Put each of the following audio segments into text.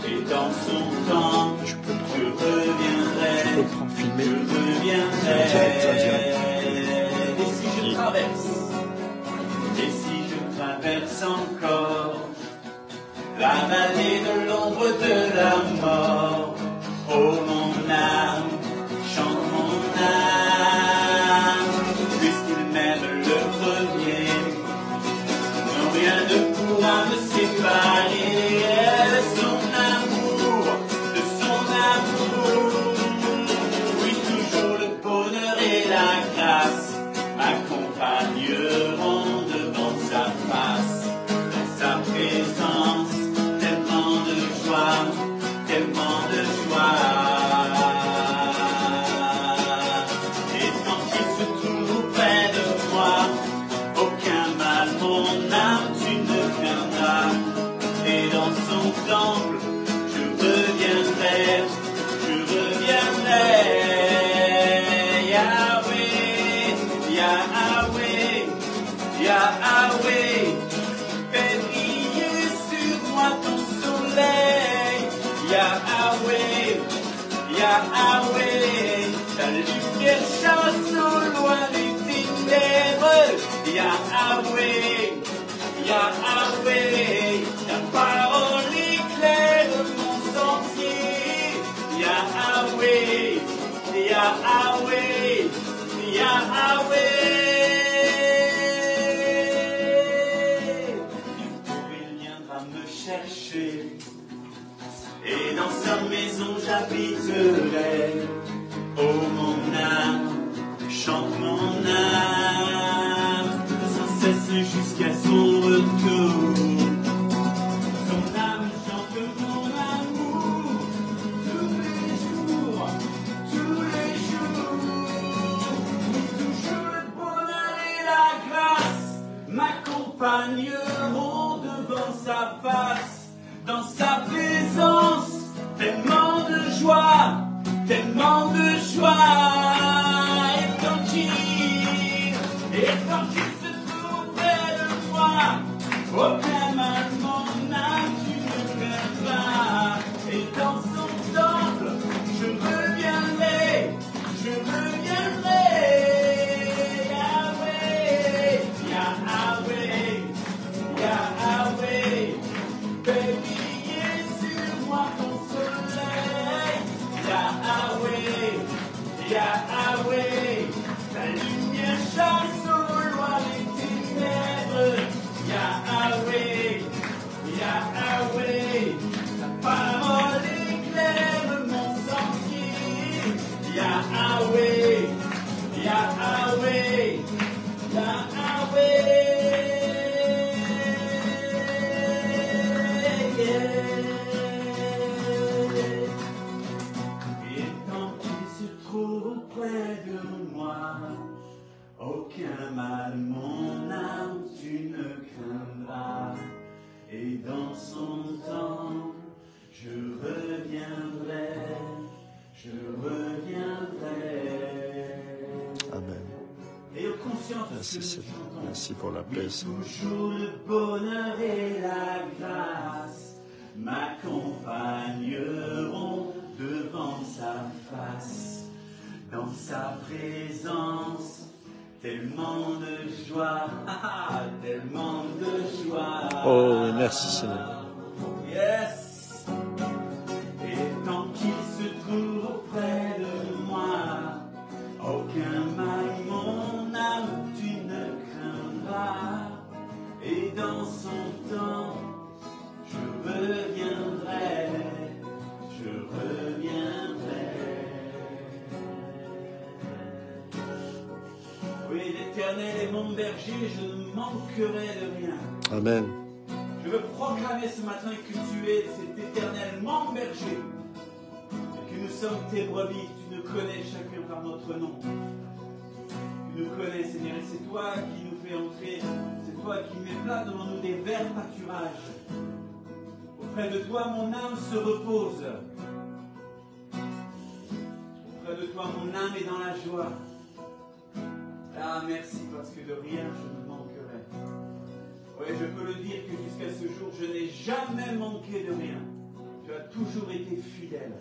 Et dans son temps, je reviendrai. Je peux prendre filmer. Je reviendrai. Et si je traverse, encore la vallée de l'ombre de la mort, oh mon âme, chante mon âme, puisqu'il m'aime le premier, non rien ne pourra me séparer de son amour, oui toujours le bonheur et la grâce m'accompagneront devant sa face. Présence, tellement de joie, tellement de joie. Et quand il se trouve près de moi, aucun mal, mon âme, tu ne craindras. Et dans son temple, je reviendrai. Yahweh, Yahweh, Yahweh. Fais briller sur moi ton soleil, Yahweh, Yahweh, ta lumière chasse au loin les ténèbres, Yahweh, Yahweh, ta parole éclaire mon sentier, Yahweh, Yahweh, Yahweh. Et dans sa maison j'habiterai. Oh mon âme, chante mon âme, sans cesse jusqu'à son retour. Son âme chante mon amour, tous les jours, tous les jours. Toujours le bonheur et la grâce m'accompagneront devant sa face. Dans sa présence, tellement de joie, tellement de joie. Et quand il se trouve près de moi, aucun mal, mon âme, tu ne craindras. Et dans son temple, je reviendrai. Yahweh, Yahweh, Yahweh. Fais briller sur moi ton soleil, Yahweh, Yahweh, ta lumière chasse au loin les ténèbres, Yahweh, Yahweh, ta parole éclaire mon sentier, Yahweh, Yahweh, Yahweh. Et quand il se trouve près de moi, aucun mal, mon âme, tu ne craindras. Et dans son temps, je reviendrai. Amen. Et conscience de ce que nous chantons. Merci pour la paix. Toujours le bonheur et la grâce m'accompagneront devant sa face. Dans sa présence, tellement de joie, tellement de joie. Oh, merci Seigneur. Yes. Et tant qu'il se trouve auprès de moi, aucun mal, mon âme, tu ne craindras. Et dans son temps, je reviendrai. Oui, l'Éternel est mon berger, je ne manquerai de rien. Amen. Je veux proclamer ce matin que tu es cet éternel mon berger. Et que nous sommes tes brebis, tu nous connais chacun par notre nom. Tu nous connais, Seigneur, et c'est toi qui nous fais entrer, c'est toi qui mets plat devant nous des verts pâturages. Auprès de toi, mon âme se repose. Auprès de toi, mon âme est dans la joie. Ah, merci, parce que de rien je ne manquerai. Oui, Ouais, je peux le dire que jusqu'à ce jour, je n'ai jamais manqué de rien. Tu as toujours été fidèle.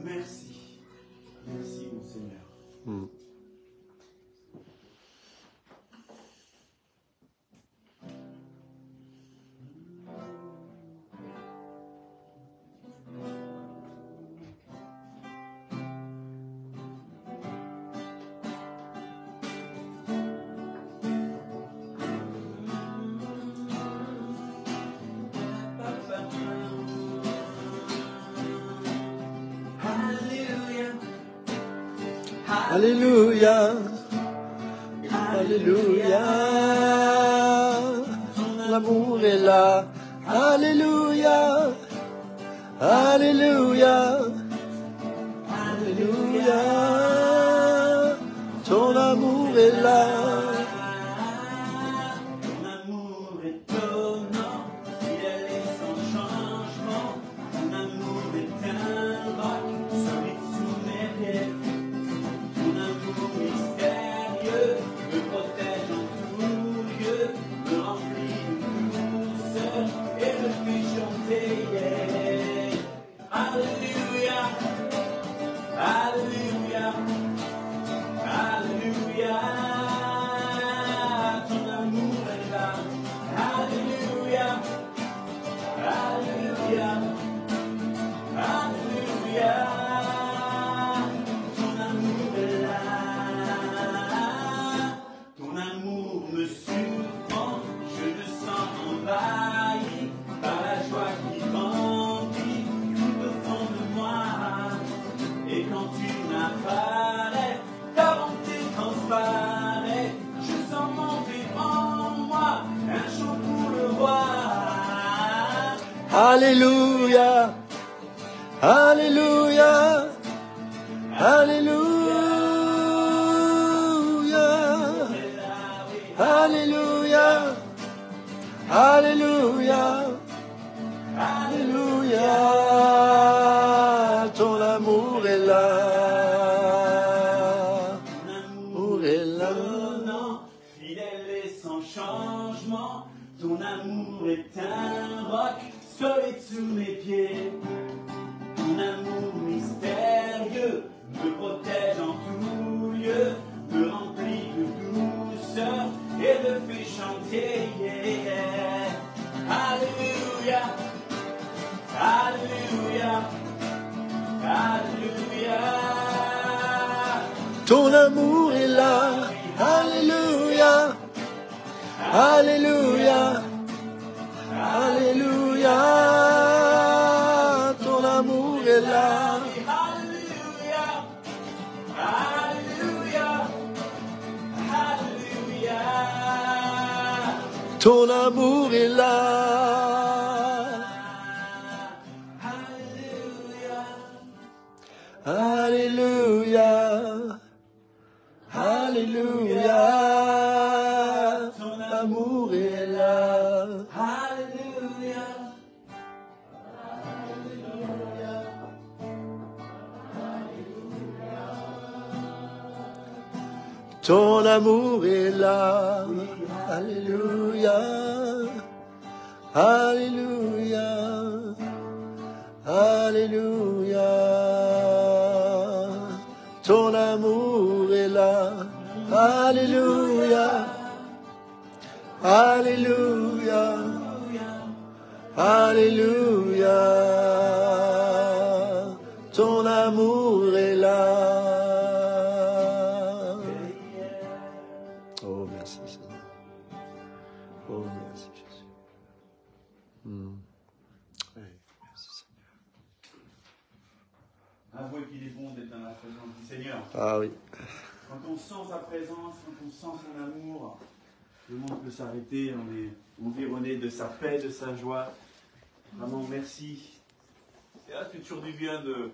Merci. Merci, mon Seigneur. Alléluia, Alléluia, l'amour est là. Alléluia, Alléluia, Alléluia, ton amour est là. Ton amour étonnant, fidèle et sans changement. Ton amour est un roc solide sous mes pieds. Ton amour mystérieux me protège en tout lieu, me remplit de douceur et me fait chanter. Alléluia, Alléluia, Alléluia. Ton amour est là. Alléluia, Alléluia, Alléluia. Ton amour est là. Ton amour me surprend. Je me sens envahi par la joie qui grandit tout au fond de moi. Et quand tu m'apparais, ta bonté transparaît. Je sens monter en moi un chant pour le roi. Alléluia, Alléluia, Alléluia, Alléluia, Alléluia, Alléluia, ton amour est là. Ton amour est étonnant, fidèle et sans changement. Ton amour est un roc solide sous mes pieds. Ton amour mystérieux me protège en tout lieu, me remplit de douceur et me fait chanter. Alléluia, Alléluia, Alléluia. Ton amour est là. Alléluia, Alléluia, Alléluia, ton amour est là. Alléluia, Alléluia, Alléluia. Ton amour est là. Alléluia, Alléluia, ton amour est là. Alléluia. Ton amour est là. Alléluia, Alléluia, Alléluia. Ton amour est là. Alléluia, Alléluia, Alléluia. Ton amour est là. Oh, merci Seigneur. Oh, merci Jésus. Oui, merci Seigneur. Avouez qu'il est bon d'être dans la présence du Seigneur. Ah oui. Quand on sent sa présence, quand on sent son amour, le monde peut s'arrêter, on est environné de sa paix, de sa joie. Vraiment, merci. Ça fait toujours du bien de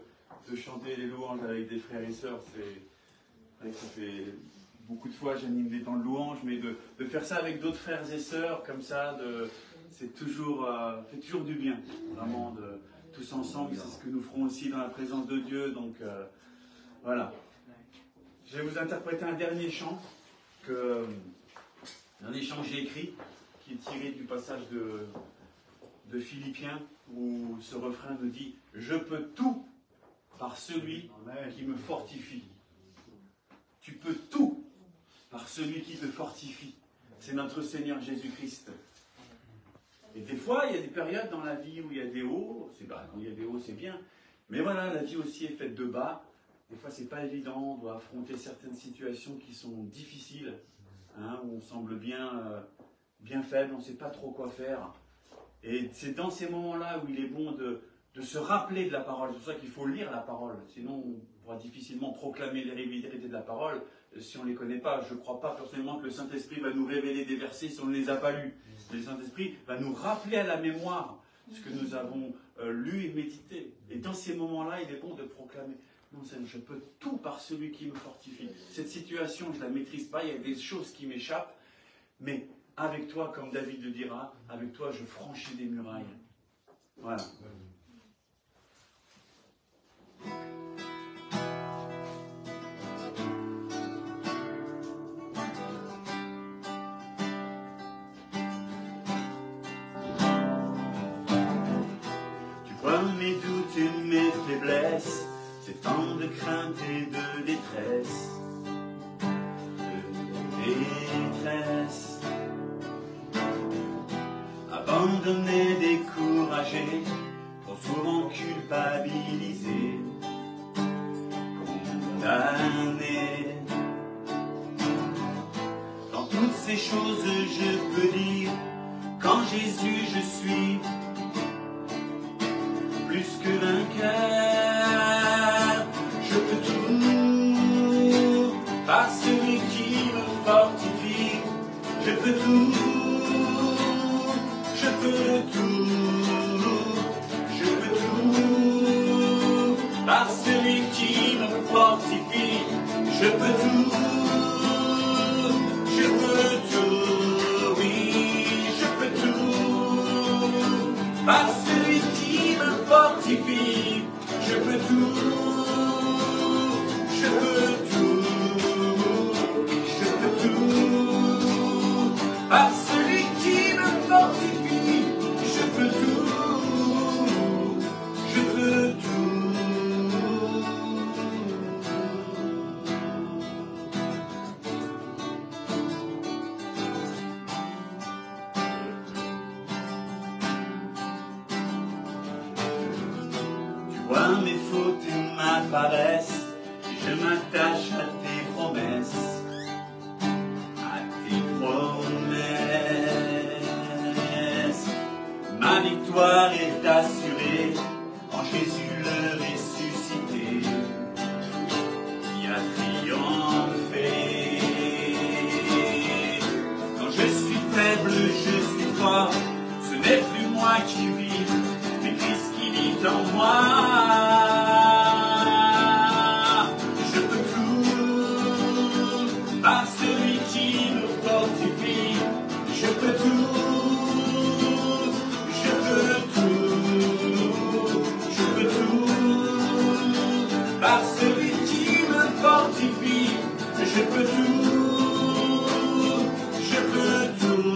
chanter les louanges avec des frères et sœurs. C'est vrai que ça fait beaucoup de fois, j'anime des temps de louanges, mais de faire ça avec d'autres frères et sœurs, comme ça, c'est toujours, fait toujours du bien. Vraiment, tous ensemble, c'est ce que nous ferons aussi dans la présence de Dieu. Donc, voilà. Je vais vous interpréter un dernier chant, un chant que j'ai écrit, qui est tiré du passage de Philippiens, où ce refrain nous dit « Je peux tout par celui qui me fortifie ». Tu peux tout par celui qui te fortifie. C'est notre Seigneur Jésus-Christ. Et des fois, il y a des périodes dans la vie où il y a des hauts. Quand il y a des hauts, c'est bien. Mais voilà, la vie aussi est faite de bas. Des fois, c'est pas évident. On doit affronter certaines situations qui sont difficiles, hein, où on semble bien faible, on ne sait pas trop quoi faire. Et c'est dans ces moments-là où il est bon de se rappeler de la parole. C'est pour ça qu'il faut lire la parole. Sinon, on pourra difficilement proclamer les vérités de la parole si on ne les connaît pas. Je ne crois pas personnellement que le Saint-Esprit va nous révéler des versets si on ne les a pas lus. Le Saint-Esprit va nous rappeler à la mémoire ce que nous avons lu et médité. Et dans ces moments-là, il est bon de proclamer « Non, Seigneur, je peux tout par celui qui me fortifie. Cette situation, je ne la maîtrise pas, il y a des choses qui m'échappent, mais avec toi, comme David le dira, avec toi, je franchis des murailles. » Voilà. Mes doutes et mes faiblesses, ces temps de crainte et de détresse, abandonné, découragé, trop souvent culpabilisé, condamné. Dans toutes ces choses, je peux dire, qu'en Jésus je suis plus que vainqueur. Je peux tout par celui qui me fortifie. Je peux tout, je peux tout, je peux tout par celui qui me fortifie. Je peux tout, oui, je peux tout par celui qui me fortifie. Je peux tout, je peux tout, je peux tout par celui qui me fortifie. Je peux tout, je peux tout. Mes fautes et ma paresse, je m'attache à tes promesses, à tes promesses. Ma victoire est assurée en Jésus le ressuscité, qui a triomphé. Quand je suis faible, je suis fort, ce n'est plus moi qui vis, mais Christ qui vit en moi. Je peux tout par celui qui me fortifie. Je peux tout, je peux tout, je peux tout par celui qui me fortifie. Je peux tout, je peux tout,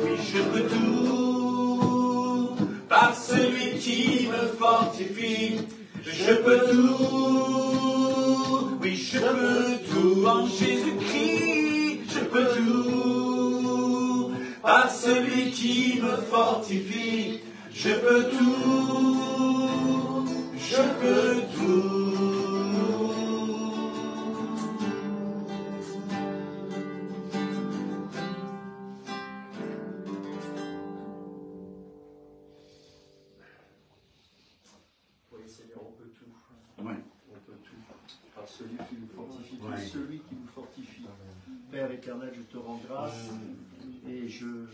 oui je peux tout par celui qui me fortifie. Je peux tout, oui je peux tout en Jésus-Christ. Je peux tout par celui qui me fortifie. Je peux tout, je peux tout. Celui qui nous fortifie, celui qui nous fortifie. Père éternel, je te rends grâce et je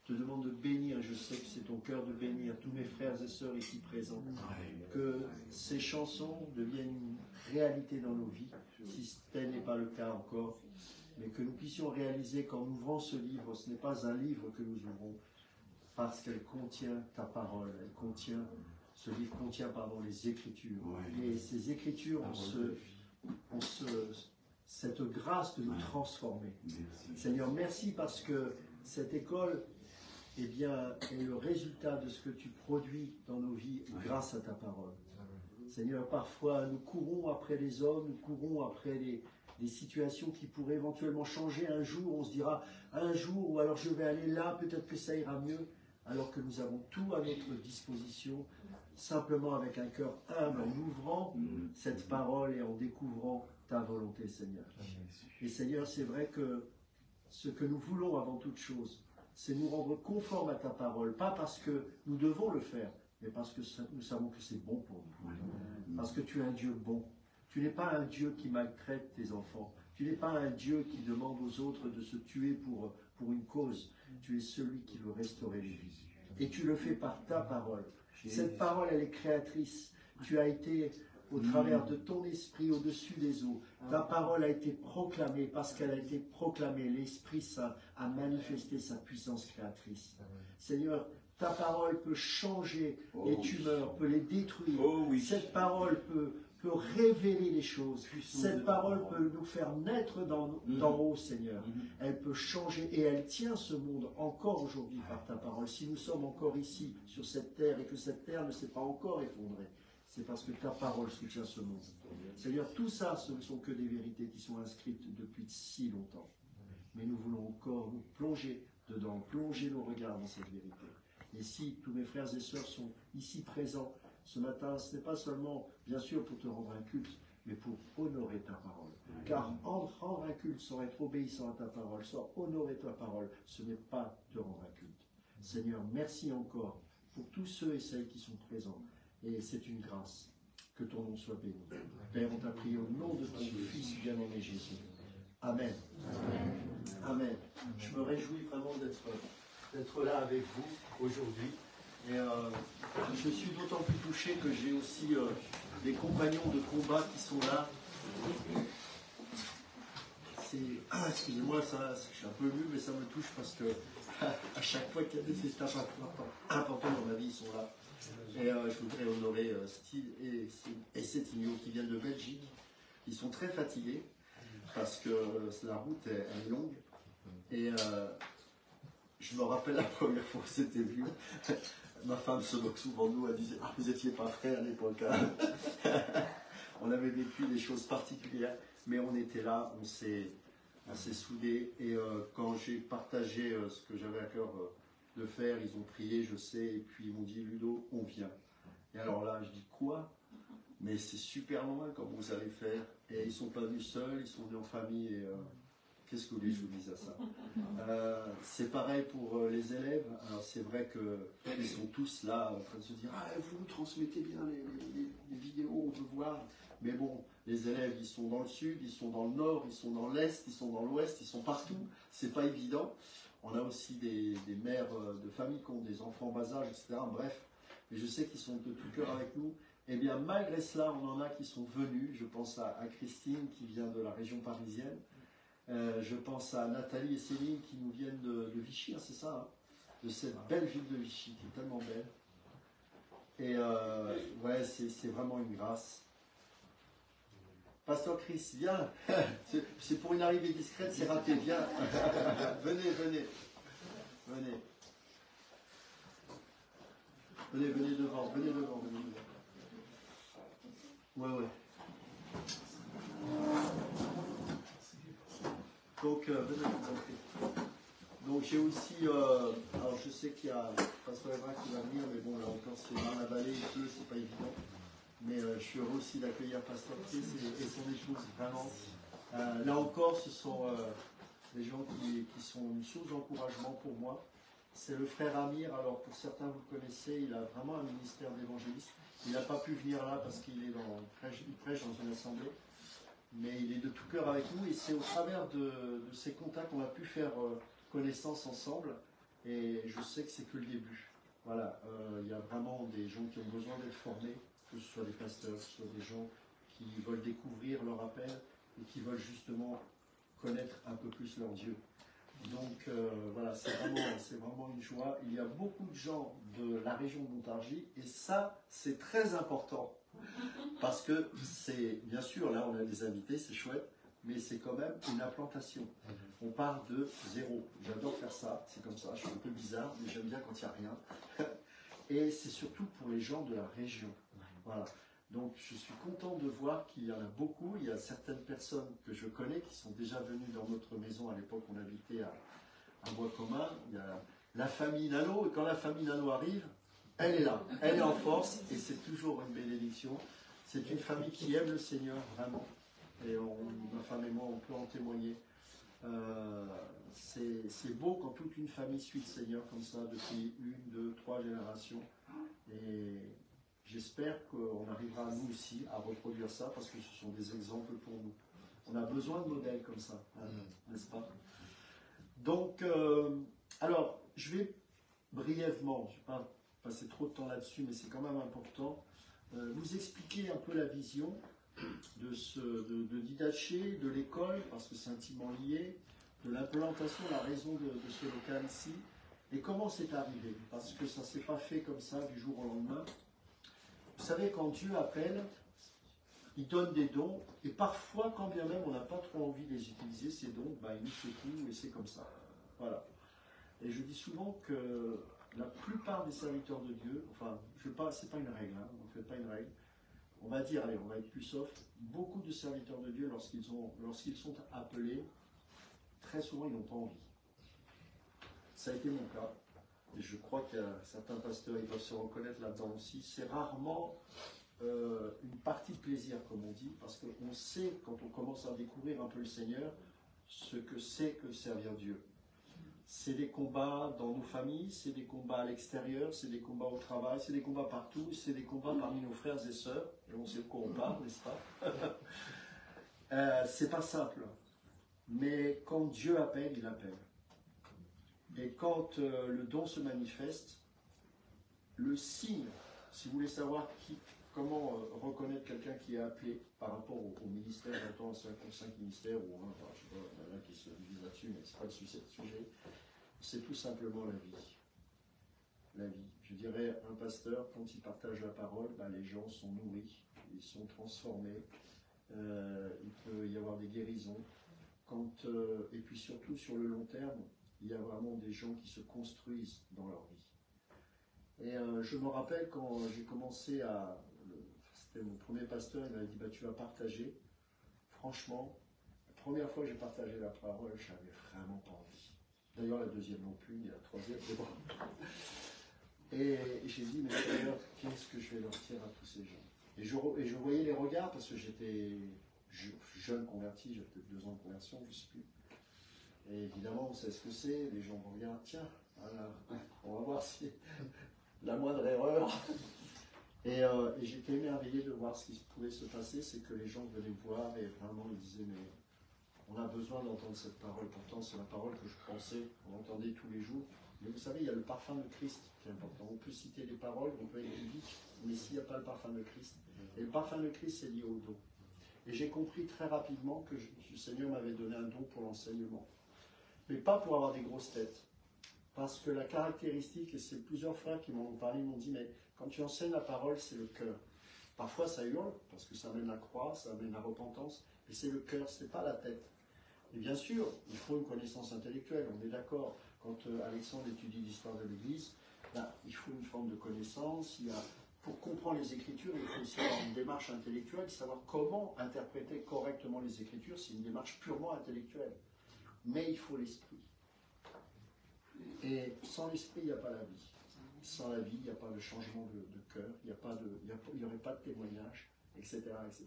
te demande de bénir, et je sais que c'est ton cœur de bénir tous mes frères et sœurs ici présents, que ces chansons deviennent une réalité dans nos vies, si tel n'est pas le cas encore, mais que nous puissions réaliser qu'en ouvrant ce livre, ce n'est pas un livre que nous ouvrons, parce qu'elle contient ta parole, ce livre contient les Écritures, et ces Écritures ont cette grâce de nous transformer. Seigneur, merci parce que cette école, eh bien, est le résultat de ce que tu produis dans nos vies grâce à ta parole. Seigneur, parfois nous courons après les hommes, nous courons après des situations qui pourraient éventuellement changer un jour. On se dira un jour, ou alors je vais aller là, peut-être que ça ira mieux, alors que nous avons tout à notre disposition, simplement avec un cœur humble, en ouvrant cette parole et en découvrant ta volonté, Seigneur. Et Seigneur, c'est vrai que ce que nous voulons avant toute chose, c'est nous rendre conformes à ta parole, pas parce que nous devons le faire, mais parce que nous savons que c'est bon pour nous. Parce que tu es un Dieu bon. Tu n'es pas un Dieu qui maltraite tes enfants. Tu n'es pas un Dieu qui demande aux autres de se tuer pour une cause. Tu es celui qui veut restaurer les vies. Et tu le fais par ta parole. Cette parole, elle est créatrice. Tu as été, au travers de ton esprit, au-dessus des eaux. Ta parole a été proclamée. Parce qu'elle a été proclamée, l'Esprit Saint a manifesté sa puissance créatrice. Seigneur, ta parole peut changer les tumeurs, peut les détruire. Cette parole peut révéler les choses. Cette parole peut nous faire naître d'en haut, Seigneur. Elle peut changer et elle tient ce monde encore aujourd'hui par ta parole. Si nous sommes encore ici, sur cette terre, et que cette terre ne s'est pas encore effondrée, c'est parce que ta parole soutient ce monde. Seigneur, tout ça, ce ne sont que des vérités qui sont inscrites depuis si longtemps. Mais nous voulons encore nous plonger dedans, plonger nos regards dans cette vérité. Et si tous mes frères et sœurs sont ici présents ce matin, ce n'est pas seulement, bien sûr, pour te rendre un culte, mais pour honorer ta parole. Car rendre un culte sans être obéissant à ta parole, sans honorer ta parole, ce n'est pas te rendre un culte. Seigneur, merci encore pour tous ceux et celles qui sont présents. Et c'est une grâce. Que ton nom soit béni. Père, on t'a prié au nom de ton Fils bien-aimé Jésus. Amen. Amen. Je me réjouis vraiment d'être là avec vous aujourd'hui. Et je suis d'autant plus touché que j'ai aussi des compagnons de combat qui sont là. Excusez-moi, je suis un peu ému, mais ça me touche parce que à chaque fois qu'il y a des étapes importantes dans ma vie, ils sont là. Et je voudrais honorer Steve et Setigno qui viennent de Belgique. Ils sont très fatigués parce que la route est longue. Et je me rappelle la première fois que c'était vu. Ma femme se moque souvent de nous, elle disait « Ah, vous n'étiez pas frères à l'époque. Hein » On avait vécu des choses particulières, mais on était là, on s'est soudés. Et quand j'ai partagé ce que j'avais à cœur de faire, ils ont prié, je sais, et puis ils m'ont dit « Ludo, on vient ». Et alors là, je dis « Quoi ? Mais c'est super loin, comment vous allez faire ?» Et ils ne sont pas venus seuls, ils sont venus en famille. Et qu'est-ce que vous voulez que je vous dise à ça? C'est pareil pour les élèves. Alors c'est vrai qu'ils sont tous là en train de se dire « Ah, vous nous transmettez bien les vidéos, on veut voir ». Mais bon, les élèves, ils sont dans le sud, ils sont dans le nord, ils sont dans l'est, ils sont dans l'ouest, ils sont partout. C'est pas évident. On a aussi des mères de famille qui ont des enfants en bas âge, etc. Bref, et je sais qu'ils sont de tout cœur avec nous. Eh bien, malgré cela, on en a qui sont venus. Je pense à Christine qui vient de la région parisienne. Je pense à Nathalie et Céline qui nous viennent de Vichy, hein, c'est ça, hein, de cette belle ville de Vichy qui est tellement belle. Et ouais, c'est vraiment une grâce. Pasteur Chris, viens. C'est pour une arrivée discrète, c'est raté. Viens. Venez. Venez devant. Ouais. Donc, donc j'ai aussi, alors je sais qu'il y a Pasteur Evra qui va venir, mais bon, là encore c'est dans la vallée, il pleut, c'est pas évident. Mais je suis heureux aussi d'accueillir Pasteur Chris et son épouse, vraiment. Là encore, ce sont des gens qui sont une source d'encouragement pour moi. C'est le frère Amir, alors pour certains vous le connaissez, il a vraiment un ministère d'évangéliste. Il n'a pas pu venir là parce qu'il est il prêche dans une assemblée. Mais il est de tout cœur avec nous et c'est au travers de ces contacts qu'on a pu faire connaissance ensemble et je sais que c'est que le début. Voilà, il y a vraiment des gens qui ont besoin d'être formés, que ce soit des pasteurs, que ce soit des gens qui veulent découvrir leur appel et qui veulent justement connaître un peu plus leur Dieu. Donc voilà, c'est vraiment une joie. Il y a beaucoup de gens de la région de Montargis et ça, c'est très important. Parce que c'est, bien sûr, là on a des invités, c'est chouette, mais c'est quand même une implantation. On part de zéro. J'adore faire ça, c'est comme ça, je suis un peu bizarre, mais j'aime bien quand il n'y a rien. Et c'est surtout pour les gens de la région. Voilà. Donc je suis content de voir qu'il y en a beaucoup. Il y a certaines personnes que je connais qui sont déjà venues dans notre maison. À l'époque, on habitait à Bois Commun. Il y a la famille Nano, et quand la famille Nano arrive, elle est là, elle est en force, et c'est toujours une bénédiction. C'est une famille qui aime le Seigneur, vraiment. Et ma femme et moi, on peut en témoigner. C'est beau quand toute une famille suit le Seigneur comme ça, depuis 1, 2, 3 générations. Et j'espère qu'on arrivera, nous aussi, à reproduire ça, parce que ce sont des exemples pour nous. On a besoin de modèles comme ça, hein, n'est-ce pas? Donc, alors, je vais brièvement, je ne vais pas passer trop de temps là-dessus, mais c'est quand même important, vous expliquer un peu la vision de Didaché, de l'école, parce que c'est intimement lié, de l'implantation, la raison de ce local ici, et comment c'est arrivé, parce que ça ne s'est pas fait comme ça du jour au lendemain. Vous savez, quand Dieu appelle, il donne des dons, et parfois, quand bien même on n'a pas trop envie de les utiliser, ces dons, ben, il nous secoue, et c'est comme ça. Voilà. Et je dis souvent que la plupart des serviteurs de Dieu, enfin, c'est pas une règle, hein, on ne fait pas une règle, on va dire, allez, on va être plus soft, beaucoup de serviteurs de Dieu, lorsqu'ils sont appelés, très souvent, ils n'ont pas envie. Ça a été mon cas, et je crois que certains pasteurs, ils doivent se reconnaître là-dedans aussi. C'est rarement une partie de plaisir, comme on dit, parce qu'on sait, quand on commence à découvrir un peu le Seigneur, ce que c'est que servir Dieu. C'est des combats dans nos familles, c'est des combats à l'extérieur, c'est des combats au travail, c'est des combats partout, c'est des combats parmi nos frères et sœurs, et on sait de quoi on parle, n'est-ce pas? C'est pas simple, mais quand Dieu appelle, il appelle. Et quand le don se manifeste, le signe, si vous voulez savoir comment reconnaître quelqu'un qui est appelé par rapport au ministère, j'entends 5 ministères, ou un, je sais pas, il y en a qui se disent là-dessus, mais ce n'est pas le sujet. C'est tout simplement la vie. La vie. Je dirais, un pasteur, quand il partage la parole, ben, les gens sont nourris, ils sont transformés, il peut y avoir des guérisons. Et puis surtout, sur le long terme, il y a vraiment des gens qui se construisent dans leur vie. Et je me rappelle quand j'ai commencé c'était mon premier pasteur, il m'avait dit, bah, tu vas partager. Franchement, la première fois que j'ai partagé la parole, je n'avais vraiment pas envie. D'ailleurs, la deuxième non plus, ni la troisième, mais bon. Et j'ai dit, mais d'ailleurs, qu'est-ce que je vais leur dire à tous ces gens? Et je voyais les regards, parce que j'étais jeune converti, j'avais peut-être 2 ans de conversion, je ne sais plus. Et évidemment, on sait ce que c'est, les gens vont regardent, tiens, voilà, on va voir si la moindre erreur. Et j'étais émerveillé de voir ce qui pouvait se passer, c'est que les gens venaient me voir et vraiment ils disaient, mais on a besoin d'entendre cette parole. Pourtant, c'est la parole que je pensais, on entendait tous les jours. Mais vous savez, il y a le parfum de Christ qui est important. On peut citer les paroles, on peut être biblique, mais s'il n'y a pas le parfum de Christ, et le parfum de Christ, c'est lié au don. Et j'ai compris très rapidement que le Seigneur m'avait donné un don pour l'enseignement. Mais pas pour avoir des grosses têtes. Parce que la caractéristique, et c'est plusieurs frères qui m'ont parlé, ils m'ont dit, mais quand tu enseignes la parole, c'est le cœur. Parfois ça hurle, parce que ça amène la croix, ça amène la repentance, mais c'est le cœur, c'est pas la tête. Et bien sûr, il faut une connaissance intellectuelle, on est d'accord. Quand Alexandre étudie l'histoire de l'Église, ben, il faut une forme de connaissance. Pour comprendre les Écritures, il faut aussi avoir une démarche intellectuelle, savoir comment interpréter correctement les Écritures. C'est une démarche purement intellectuelle. Mais il faut l'esprit. Et sans l'esprit, il n'y a pas la vie. Sans la vie, il n'y a pas de changement de cœur, il n'y aurait pas de témoignage, etc., etc.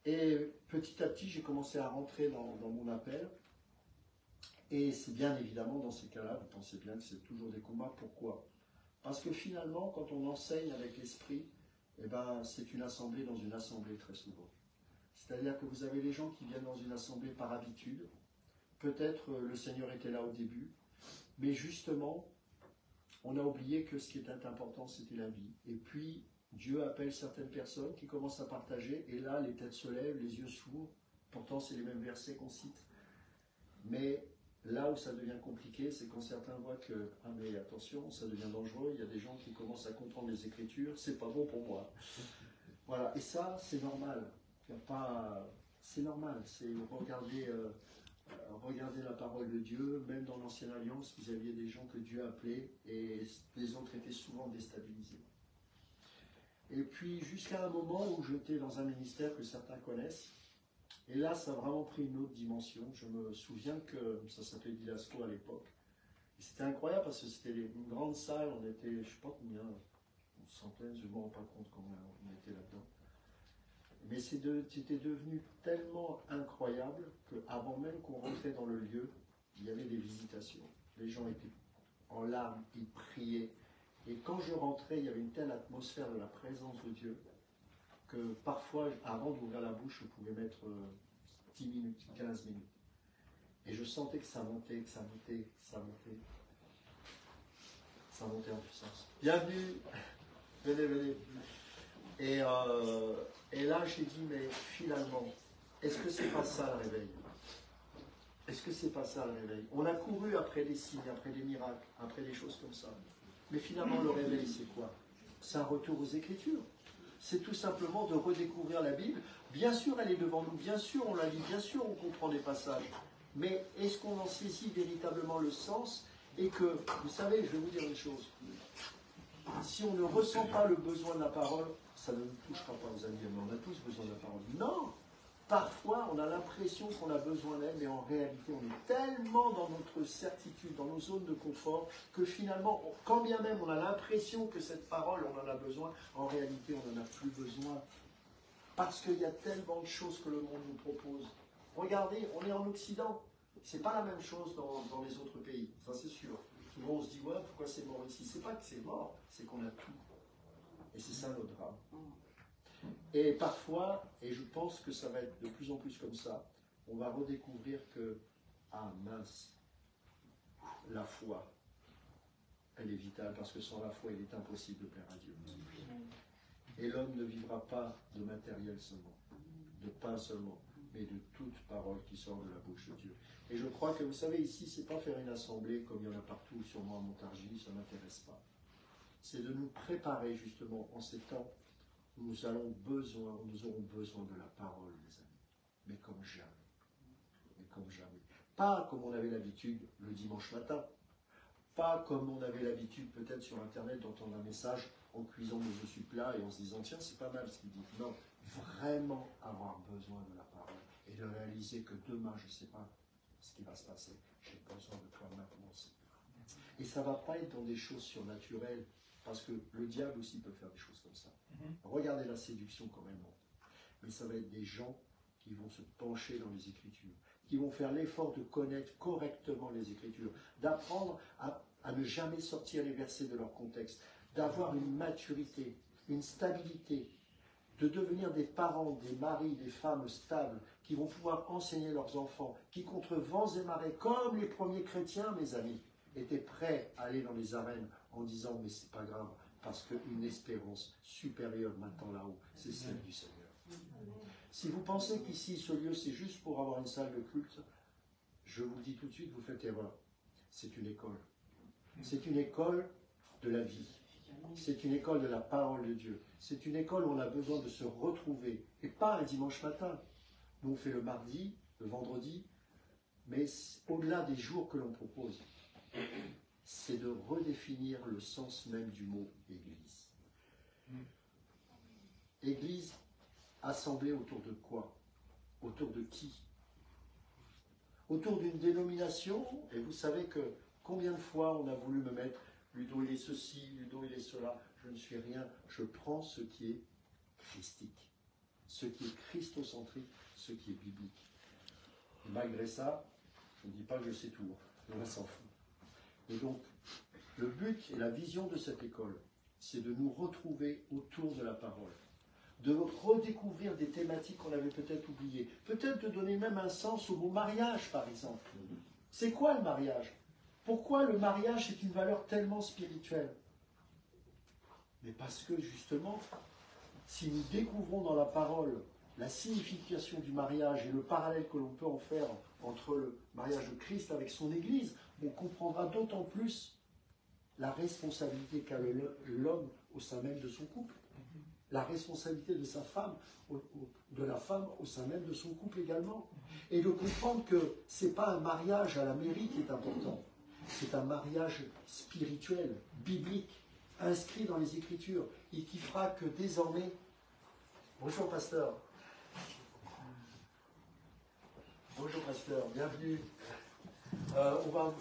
Et petit à petit, j'ai commencé à rentrer dans mon appel. Et c'est bien évidemment dans ces cas-là, vous pensez bien que c'est toujours des combats. Pourquoi? Parce que finalement, quand on enseigne avec l'esprit, eh ben, c'est une assemblée dans une assemblée très souvent. C'est-à-dire que vous avez les gens qui viennent dans une assemblée par habitude. Peut-être le Seigneur était là au début, mais justement, on a oublié que ce qui était important, c'était la vie. Et puis, Dieu appelle certaines personnes qui commencent à partager, et là, les têtes se lèvent, les yeux s'ouvrent. Pourtant, c'est les mêmes versets qu'on cite. Mais là où ça devient compliqué, c'est quand certains voient que, ah mais attention, ça devient dangereux, il y a des gens qui commencent à comprendre les Écritures, c'est pas bon pour moi. Voilà, et ça, c'est normal. c'est normal, c'est regarder la parole de Dieu. Même dans l'Ancienne Alliance, vous aviez des gens que Dieu appelait et les autres étaient souvent déstabilisés. Et puis jusqu'à un moment où j'étais dans un ministère que certains connaissent, et là ça a vraiment pris une autre dimension. Je me souviens que ça s'appelait Dilasco à l'époque. Et c'était incroyable parce que c'était une grande salle, on était, je ne sais pas combien, une centaine, je ne me rends pas compte combien on était là-dedans. Mais c'était devenu tellement incroyable qu'avant même qu'on rentrait dans le lieu, il y avait des visitations. Les gens étaient en larmes, ils priaient. Et quand je rentrais, il y avait une telle atmosphère de la présence de Dieu que parfois, avant d'ouvrir la bouche, je pouvais mettre 10 minutes, 15 minutes. Et je sentais que ça montait, que ça montait, que ça montait. Ça montait en puissance. Bienvenue, venez, venez. Et là, j'ai dit, mais finalement, est-ce que c'est pas ça le réveil? Est-ce que c'est pas ça le réveil? On a couru après des signes, après des miracles, après des choses comme ça. Mais finalement, le réveil, c'est quoi? C'est un retour aux Écritures. C'est tout simplement de redécouvrir la Bible. Bien sûr, elle est devant nous. Bien sûr, on la lit. Bien sûr, on comprend des passages. Mais est-ce qu'on en saisit véritablement le sens? Et que, vous savez, je vais vous dire une chose. Si on ne ressent pas le besoin de la parole, ça ne nous touchera pas, aux amis. On a tous besoin de la parole. Non! Parfois, on a l'impression qu'on a besoin d'elle, mais en réalité, on est tellement dans notre certitude, dans nos zones de confort, que finalement, quand bien même on a l'impression que cette parole, on en a besoin, en réalité, on n'en a plus besoin. Parce qu'il y a tellement de choses que le monde nous propose. Regardez, on est en Occident. C'est pas la même chose dans les autres pays, ça c'est sûr. Souvent on se dit, ouais, pourquoi c'est mort ici? C'est pas que c'est mort, c'est qu'on a tout. Et c'est ça notre drame. Et parfois, et je pense que ça va être de plus en plus comme ça, on va redécouvrir que, ah mince, la foi, elle est vitale, parce que sans la foi, il est impossible de plaire à Dieu. Et l'homme ne vivra pas de matériel seulement, de pain seulement, mais de toute parole qui sort de la bouche de Dieu. Et je crois que, vous savez, ici, c'est pas faire une assemblée comme il y en a partout, sûrement à Montargis, ça ne m'intéresse pas. C'est de nous préparer justement en ces temps où nous aurons besoin de la parole, les amis. Mais comme jamais. Mais comme jamais. Pas comme on avait l'habitude le dimanche matin. Pas comme on avait l'habitude peut-être sur Internet d'entendre un message en cuisant nos œufs plats et en se disant, tiens, c'est pas mal ce qu'il dit. Non, vraiment avoir besoin de la parole et de réaliser que demain, je ne sais pas ce qui va se passer. J'ai besoin de toi maintenant, Seigneur. Et ça ne va pas être dans des choses surnaturelles, parce que le diable aussi peut faire des choses comme ça. Regardez la séduction quand même. Mais ça va être des gens qui vont se pencher dans les Écritures, qui vont faire l'effort de connaître correctement les Écritures, d'apprendre à ne jamais sortir les versets de leur contexte, d'avoir une maturité, une stabilité, de devenir des parents, des maris, des femmes stables, qui vont pouvoir enseigner leurs enfants, qui contre vents et marées, comme les premiers chrétiens, mes amis, étaient prêts à aller dans les arènes en disant, mais c'est pas grave, parce qu'une espérance supérieure m'attend là-haut, c'est celle du Seigneur. Si vous pensez qu'ici, ce lieu, c'est juste pour avoir une salle de culte, je vous le dis tout de suite, vous faites erreur. C'est une école. C'est une école de la vie. C'est une école de la parole de Dieu. C'est une école où on a besoin de se retrouver. Et pas un dimanche matin. Nous, on fait le mardi, le vendredi, mais au-delà des jours que l'on propose, c'est de redéfinir le sens même du mot Église. Église, assemblée autour de quoi? Autour de qui? Autour d'une dénomination. Et vous savez que combien de fois on a voulu me mettre Ludo il est ceci, Ludo il est cela. Je ne suis rien. Je prends ce qui est christique, ce qui est christocentrique, ce qui est biblique. Et malgré ça, je ne dis pas que je sais tout. On s'en fout. Et donc, le but et la vision de cette école, c'est de nous retrouver autour de la parole, de redécouvrir des thématiques qu'on avait peut-être oubliées, peut-être de donner même un sens au mot mariage, par exemple. C'est quoi le mariage? Pourquoi le mariage est une valeur tellement spirituelle? Mais parce que, justement, si nous découvrons dans la parole la signification du mariage et le parallèle que l'on peut en faire entre le mariage de Christ avec son Église, on comprendra d'autant plus la responsabilité qu'a l'homme au sein même de son couple. la responsabilité de sa femme, de la femme au sein même de son couple également. Et de comprendre que ce n'est pas un mariage à la mairie qui est important, c'est un mariage spirituel, biblique, inscrit dans les Écritures, et qui fera que désormais... Bonjour pasteur. Bonjour pasteur, bienvenue. On va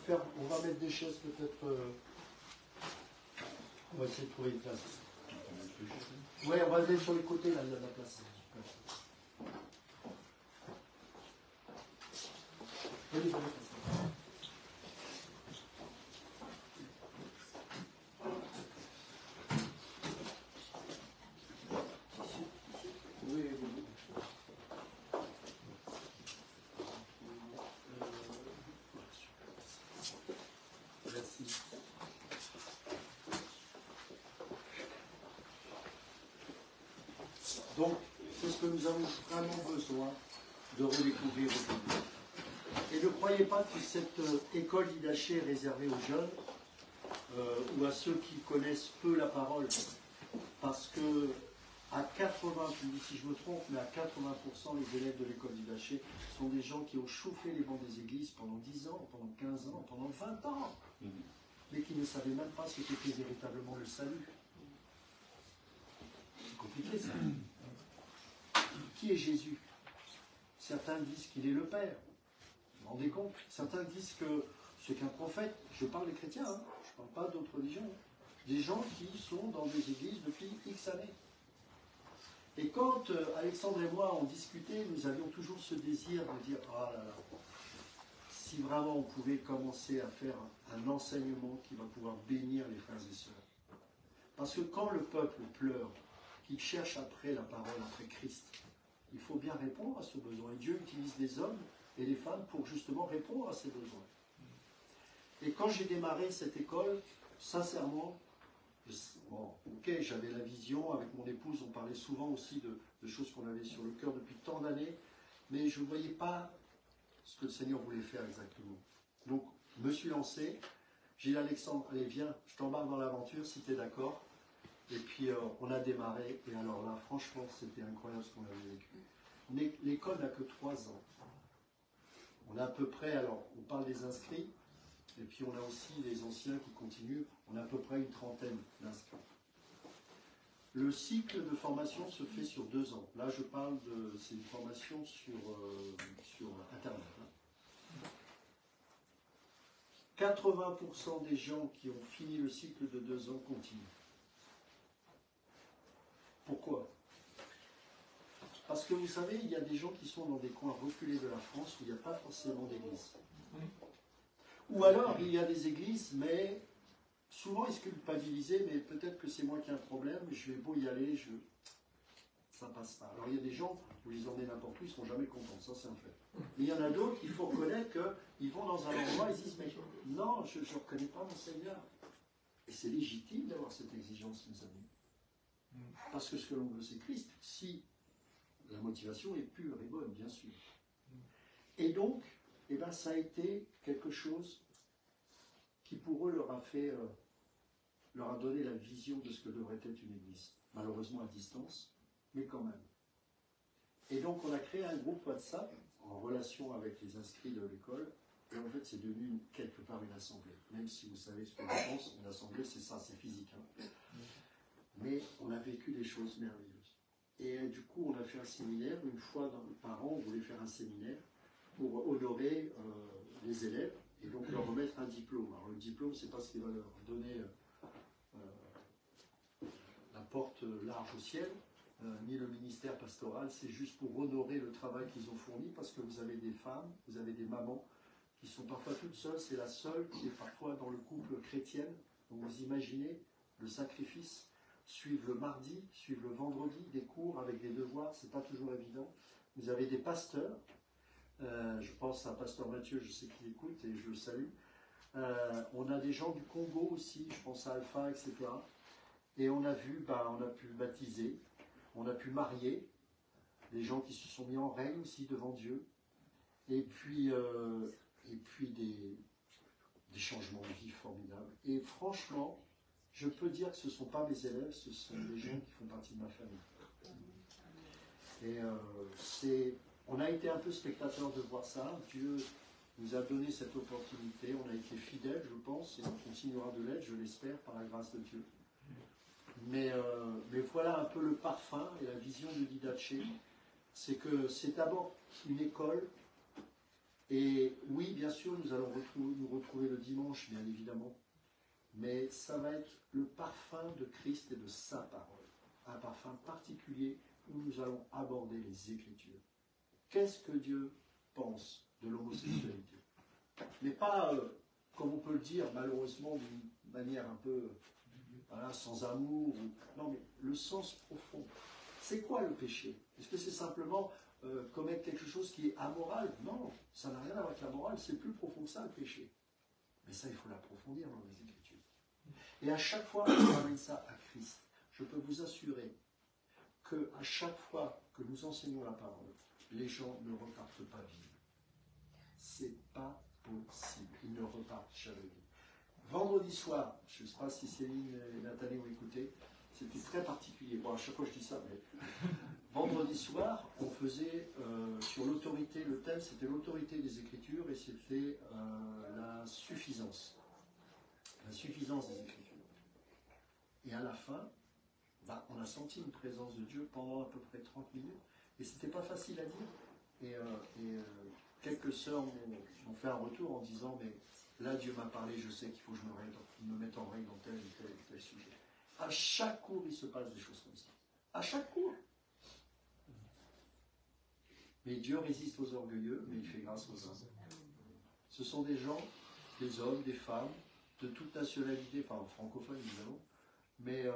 mettre des chaises peut-être... On va essayer de trouver une place. Oui, on va le mettre sur les côtés, là, il y a de la place. Venez, venez. Oui, oui. Merci. Donc, c'est ce que nous avons vraiment besoin de redécouvrir aujourd'hui. Et ne croyez pas que cette école d'Idaché est réservée aux jeunes ou à ceux qui connaissent peu la parole. Parce que à 80, je me dis si je me trompe, mais à 80% les élèves de l'école d'Idaché sont des gens qui ont chauffé les bancs des églises pendant 10 ans, pendant 15 ans, pendant 20 ans, mais qui ne savaient même pas ce qu'était véritablement le salut. C'est compliqué ça. Qui est Jésus? Certains disent qu'il est le Père. Vous vous rendez compte? Certains disent que c'est qu'un prophète. Je parle des chrétiens, hein. Je ne parle pas d'autres religions. Hein. Des gens qui sont dans des églises depuis X années. Et quand Alexandre et moi on discutait, nous avions toujours ce désir de dire « Ah là là, si vraiment on pouvait commencer à faire un enseignement qui va pouvoir bénir les frères et sœurs. » Parce que quand le peuple pleure, qu'il cherche après la parole, après Christ, il faut bien répondre à ce besoin. Et Dieu utilise des hommes et des femmes pour justement répondre à ces besoins. Et quand j'ai démarré cette école, sincèrement, bon, ok, j'avais la vision, avec mon épouse, on parlait souvent aussi de choses qu'on avait sur le cœur depuis tant d'années, mais je ne voyais pas ce que le Seigneur voulait faire exactement. Donc, je me suis lancé, j'ai dit Alexandre, allez viens, je t'embarque dans l'aventure si tu es d'accord. Et puis on a démarré, et alors là, franchement, c'était incroyable ce qu'on avait vécu. L'école n'a que 3 ans. On a à peu près, alors on parle des inscrits, et puis on a aussi les anciens qui continuent, on a à peu près une trentaine d'inscrits. Le cycle de formation se fait sur 2 ans. Là, je parle de, c'est une formation sur Internet. 80% des gens qui ont fini le cycle de 2 ans continuent. Pourquoi? Parce que vous savez, il y a des gens qui sont dans des coins reculés de la France où il n'y a pas forcément d'église. Ou alors, il y a des églises, mais souvent ils se culpabilisent, mais peut-être que c'est moi qui ai un problème, je vais beau y aller, ça passe pas. Alors il y a des gens, vous les emmenez n'importe où, ils ne seront jamais contents, ça c'est un fait. Mais il y en a d'autres, il faut reconnaître qu'ils vont dans un endroit, ils disent, mais non, je ne reconnais pas mon Seigneur. Et c'est légitime d'avoir cette exigence, mes amis. Parce que ce que l'on veut, c'est Christ. Si la motivation est pure et bonne, bien sûr. Et donc, eh ben, ça a été quelque chose qui pour eux leur a donné la vision de ce que devrait être une église. Malheureusement à distance, mais quand même. Et donc on a créé un groupe WhatsApp en relation avec les inscrits de l'école. Et en fait, c'est devenu quelque part une assemblée. Même si vous savez ce que je pense, une assemblée, c'est ça, c'est physique. Hein. Mais on a vécu des choses merveilleuses. Et du coup, on a fait un séminaire. Une fois par an, on voulait faire un séminaire pour honorer les élèves et donc leur remettre un diplôme. Alors le diplôme, c'est pas ce qui va leur donner la porte large au ciel, ni le ministère pastoral, c'est juste pour honorer le travail qu'ils ont fourni, parce que vous avez des femmes, vous avez des mamans qui sont parfois toutes seules, c'est la seule qui est parfois dans le couple chrétienne. Donc vous imaginez le sacrifice, suivre le mardi, suivre le vendredi, des cours avec des devoirs, c'est pas toujours évident. Vous avez des pasteurs, je pense à Pasteur Mathieu, je sais qu'il écoute et je le salue. On a des gens du Congo aussi, je pense à Alpha, etc. Et on a vu, on a pu baptiser, on a pu marier des gens qui se sont mis en règle aussi devant Dieu. Et puis des changements de vie formidables. Et franchement, je peux dire que ce ne sont pas mes élèves, ce sont des gens qui font partie de ma famille. Et on a été un peu spectateurs de voir ça. Dieu nous a donné cette opportunité. On a été fidèles, je pense, et on continuera de l'être, je l'espère, par la grâce de Dieu. Mais voilà un peu le parfum et la vision de Didache. C'est que c'est d'abord une école. Et oui, bien sûr, nous allons nous retrouver le dimanche, bien évidemment. Mais ça va être le parfum de Christ et de sa parole. Un parfum particulier où nous allons aborder les Écritures. Qu'est-ce que Dieu pense de l'homosexualité? Mais pas, comme on peut le dire, malheureusement, d'une manière un peu voilà, sans amour. Non, mais le sens profond. C'est quoi le péché? Est-ce que c'est simplement commettre quelque chose qui est amoral? Non, ça n'a rien à voir avec la morale, c'est plus profond que ça, le péché. Mais ça, il faut l'approfondir dans les Écritures. Et à chaque fois qu'on ramène ça à Christ, je peux vous assurer qu'à chaque fois que nous enseignons la parole, les gens ne repartent pas vides. C'est pas possible. Ils ne repartent jamais vides. Vendredi soir, je ne sais pas si Céline et Nathalie ont écouté, c'était très particulier. Bon, à chaque fois je dis ça, mais vendredi soir, on faisait sur l'autorité, le thème c'était l'autorité des Écritures et c'était la suffisance. La suffisance des Écritures. Et à la fin, on a senti une présence de Dieu pendant à peu près 30 minutes. Et c'était pas facile à dire. Et quelques sœurs m'ont fait un retour en disant, mais là Dieu m'a parlé, je sais qu'il faut que je me mette en règle dans tel ou tel sujet. À chaque cours, il se passe des choses comme ça. À chaque cours. Mais Dieu résiste aux orgueilleux, mais il fait grâce aux hommes. Ce sont des gens, des hommes, des femmes, de toute nationalité, enfin francophones évidemment, mais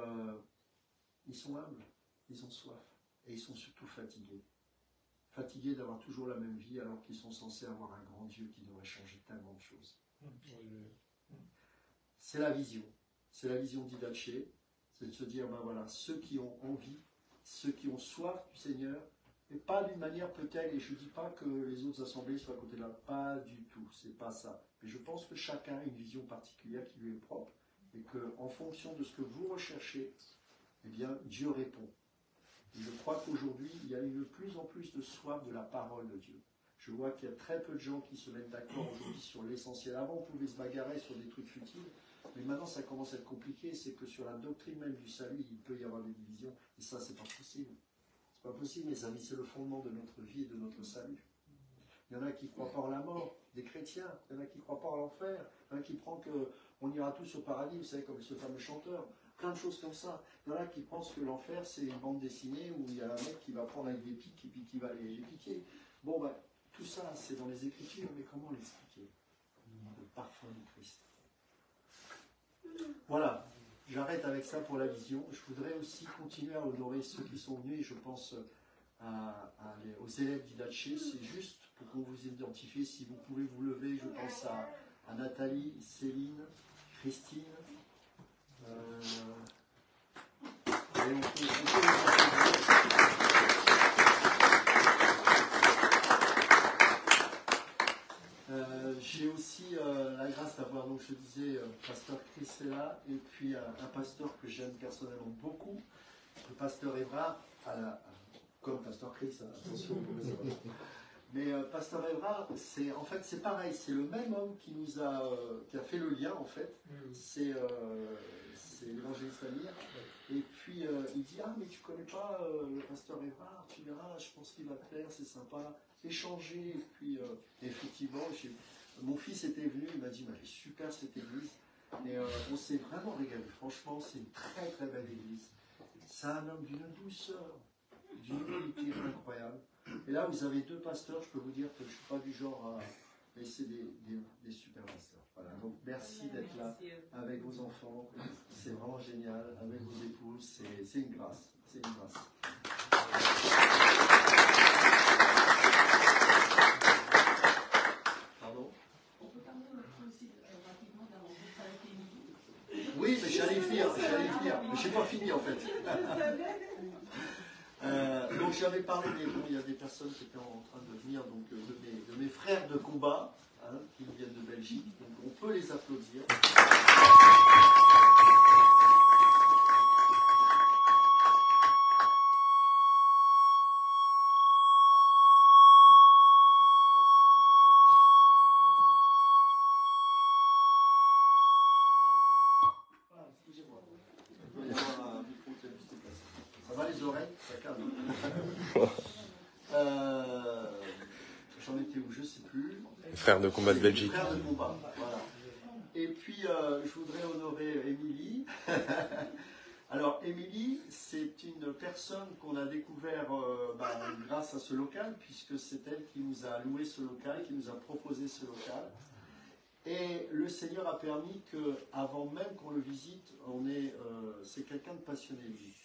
ils sont humbles, ils ont soif, et ils sont surtout fatigués. Fatigués d'avoir toujours la même vie alors qu'ils sont censés avoir un grand Dieu qui devrait changer tellement de choses. C'est la vision d'Idache, c'est de se dire, ben voilà, ceux qui ont envie, ceux qui ont soif du Seigneur, et pas d'une manière peut-être, et je ne dis pas que les autres assemblées soient à côté de là, pas du tout, c'est pas ça. Mais je pense que chacun a une vision particulière qui lui est propre, et qu'en fonction de ce que vous recherchez, eh bien, Dieu répond. Et je crois qu'aujourd'hui, il y a de plus en plus de soif de la parole de Dieu. Je vois qu'il y a très peu de gens qui se mettent d'accord aujourd'hui sur l'essentiel. Avant, on pouvait se bagarrer sur des trucs futiles, mais maintenant, ça commence à être compliqué. C'est que sur la doctrine même du salut, il peut y avoir des divisions, et ça, c'est pas possible. C'est pas possible, mes amis, c'est le fondement de notre vie et de notre salut. Il y en a qui ne croient pas en la mort, des chrétiens. Il y en a qui ne croient pas en l'enfer. Il y en a qui pensent qu'on ira tous au paradis, vous savez, comme ce fameux chanteur. Plein de choses comme ça. Il y en a qui pensent que l'enfer, c'est une bande dessinée où il y a un mec qui va prendre avec des pics et puis qui va les piquer. Bon, ben, tout ça, c'est dans les Écritures, mais comment l'expliquer? Le parfum du Christ. Voilà, j'arrête avec ça pour la vision. Je voudrais aussi continuer à honorer ceux qui sont venus, et je pense aux élèves d'Idache. C'est juste pour qu'on vous identifie. Si vous pouvez vous lever, je pense à Nathalie, Céline, Christine. Et on peut j'ai aussi la grâce d'avoir, donc je disais, pasteur Chris est là, et puis un pasteur que j'aime personnellement beaucoup, le pasteur Évrard, comme pasteur Chris, attention, mais pasteur Évrard, en fait c'est pareil, c'est le même homme qui a fait le lien en fait, c'est l'évangéliste Amir, et puis il dit, ah mais tu connais pas le pasteur Évrard, tu verras, je pense qu'il va te plaire, c'est sympa, échanger, et puis effectivement, mon fils était venu, il m'a dit, mais super cette église, et on s'est vraiment régalé, franchement c'est une très très belle église, c'est un homme d'une douceur, d'une humilité incroyable, et là vous avez deux pasteurs, je peux vous dire que je ne suis pas du genre à... Mais c'est des super pasteurs. Voilà. Donc merci d'être là avec vos enfants. C'est vraiment génial. Avec vos épouses, c'est une grâce. C'est une grâce. Pardon? On peut parler aussi rapidement d'un rencontre avec Émilie. Oui, mais j'allais y finir. Mais je n'ai pas fini en fait. Donc j'avais parlé, il y a des personnes qui étaient en train de venir, donc de mes frères de combat, qui nous viennent de Belgique, donc on peut les applaudir. Ça va les oreilles? Ça calme. J'en étais où? Je ne sais plus. Frère de combat de Belgique. Frère de combat, voilà. Et puis, je voudrais honorer Émilie. Alors, Émilie, c'est une personne qu'on a découvert grâce à ce local, puisque c'est elle qui nous a loué ce local, qui nous a proposé ce local. Et le Seigneur a permis qu'avant même qu'on le visite, c'est quelqu'un de passionné, lui.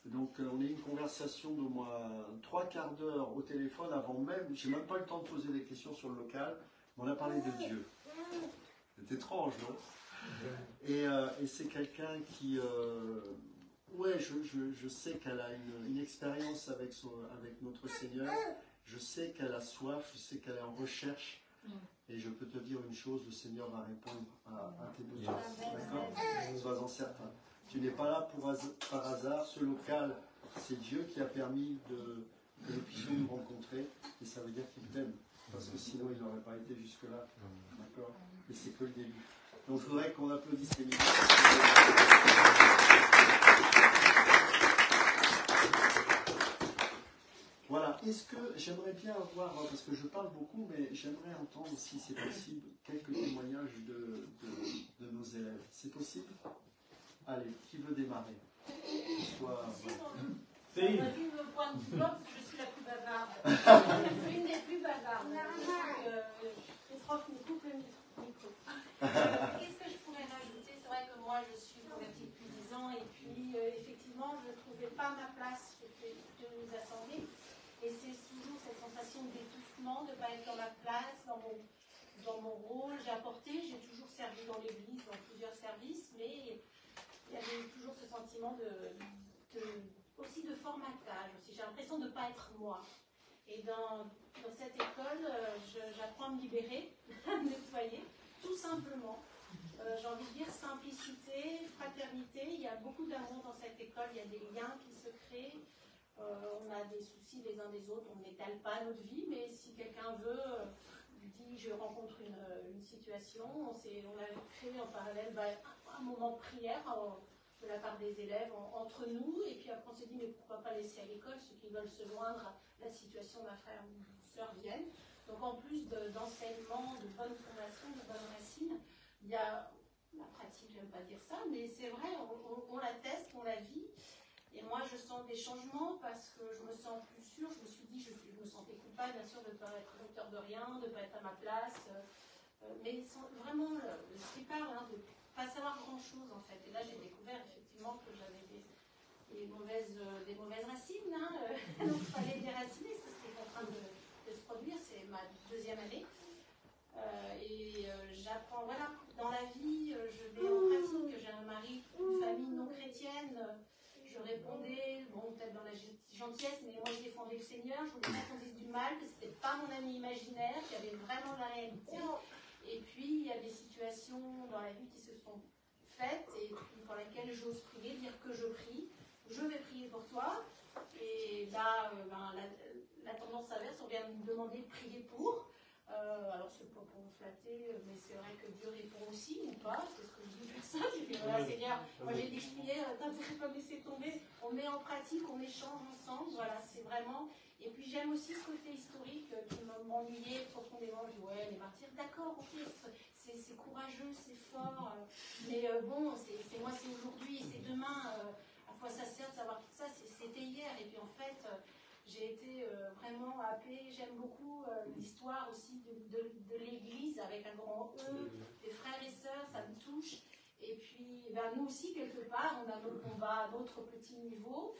Donc, on a eu une conversation d'au moins 3/4 d'heure au téléphone avant même, j'ai même pas eu le temps de poser des questions sur le local, mais on a parlé de Dieu. C'est étrange, non? Et c'est quelqu'un qui... je sais qu'elle a une expérience avec notre Seigneur. Je sais qu'elle a soif, je sais qu'elle est en recherche. Et je peux te dire une chose, le Seigneur va répondre à tes besoins. D'accord? Sois-en certain. Tu n'es pas là par hasard. Ce local, c'est Dieu qui a permis que nous puissions nous rencontrer. Et ça veut dire qu'il t'aime. Parce que sinon, il n'aurait pas été jusque-là. D'accord? Et c'est que le début. Donc je voudrais qu'on applaudisse les ministres. Voilà, est-ce que j'aimerais bien avoir, parce que je parle beaucoup, mais j'aimerais entendre, si c'est possible, quelques témoignages de nos élèves. C'est possible? Allez, qui veut démarrer? C'est me pointe du doigt parce que je suis la plus bavarde. Une des plus bavardes. Les profs me coupent le micro. Qu'est-ce que je pourrais rajouter? C'est vrai que moi, je suis convertie depuis 10 ans et puis, effectivement, je ne trouvais pas ma place de nous assembler. Et c'est toujours cette sensation d'étouffement, de ne pas être dans ma place, dans mon rôle. J'ai toujours servi dans l'église, dans plusieurs services, mais il y avait toujours ce sentiment aussi de formatage. J'ai l'impression de ne pas être moi. Et dans cette école, j'apprends à me libérer, à me nettoyer, tout simplement. J'ai envie de dire simplicité, fraternité. Il y a beaucoup d'amour dans cette école, il y a des liens qui se créent. On a des soucis les uns des autres, on n'étale pas notre vie, mais si quelqu'un veut, dit je rencontre une situation, on a créé en parallèle un moment de prière de la part des élèves entre nous, et puis après on s'est dit mais pourquoi pas laisser à l'école ceux qui veulent se joindre à la situation d'un frère ou d'une sœur viennent. Donc en plus d'enseignement, de bonne formation, de bonnes racines, il y a la pratique, j'aime pas dire ça, mais c'est vrai, on la teste, on la vit. Et moi, je sens des changements parce que je me sens plus sûre. Je me suis dit, je me sentais coupable, bien sûr, de ne pas être l'auteur de rien, de ne pas être à ma place. Mais vraiment, ce qui parle, de ne pas savoir grand-chose, en fait. Et là, j'ai découvert, effectivement, que j'avais des mauvaises racines. Donc, il fallait les déraciner. C'est ce qui est en train de se produire. C'est ma 2e année. J'apprends, voilà, dans la vie, je vais en pratique. J'ai un mari, une famille non chrétienne. Je répondais, peut-être dans la gentillesse, mais moi je défendais le Seigneur, je voulais pas qu'on dise du mal, que c'était pas mon ami imaginaire, qu'il y avait vraiment la réalité. Et puis il y a des situations dans la vie qui se sont faites et pour lesquelles j'ose prier, dire que je prie, je vais prier pour toi. Et là, la tendance inverse, on vient me demander de prier pour. Alors c'est pas pour me flatter, mais c'est vrai que Dieu répond aussi, ou pas, c'est ce que je dis pour ça. J'ai dit voilà Seigneur, moi j'ai dit je priais, t'as pas laissé tomber, on met en pratique, on échange ensemble, voilà, c'est vraiment. Et puis j'aime aussi ce côté historique qui m'ennuyait profondément. Je dis ouais, les martyrs, d'accord, ok, c'est courageux, c'est fort, mais bon, c'est moi, c'est aujourd'hui, c'est demain, à quoi ça sert de savoir tout ça, c'était hier, et puis en fait. J'ai été vraiment happée, j'aime beaucoup l'histoire aussi de l'Église avec un grand E, des frères et sœurs, ça me touche. Et puis nous aussi, quelque part, on a nos combats à notre petit niveau,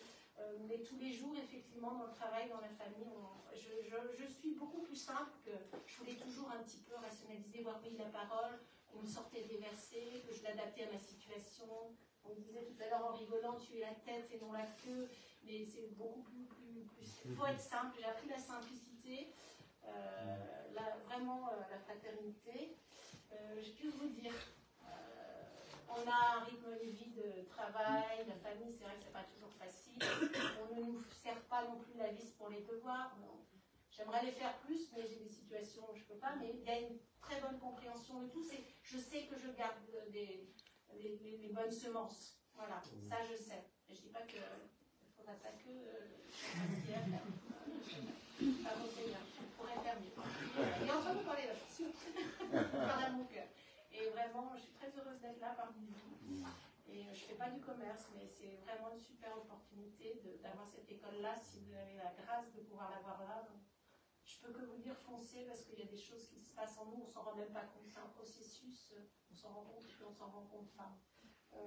mais tous les jours, effectivement, dans le travail, dans la famille, je suis beaucoup plus simple que je voulais toujours un petit peu rationaliser, voir oui, la parole, qu'on me sortait des versets, que je l'adaptais à ma situation. On me disait tout à l'heure en rigolant, tu es la tête et non la queue. Mais c'est beaucoup plus. Il faut être simple. J'ai appris la simplicité, vraiment la fraternité. Je peux vous dire, on a un rythme de vie de travail, la famille, c'est vrai que c'est pas toujours facile. On ne nous sert pas non plus la vis pour les devoirs. Bon, j'aimerais les faire plus, mais j'ai des situations où je peux pas. Mais il y a une très bonne compréhension de tout. Je sais que je garde les bonnes semences. Voilà, ça je sais. Et je dis pas que n'a pas que ce à faire. Pas mon Seigneur, je pourrais faire mieux. Il est en train de me parler là, je suis sûre. Par mon cœur. Et vraiment, je suis très heureuse d'être là parmi vous. Et je ne fais pas du commerce, mais c'est vraiment une super opportunité d'avoir cette école-là. Si vous avez la grâce de pouvoir l'avoir là, je peux que vous dire foncez, parce qu'il y a des choses qui se passent en nous, on ne s'en rend même pas compte. C'est un processus, on s'en rend compte et puis on ne s'en rend compte pas.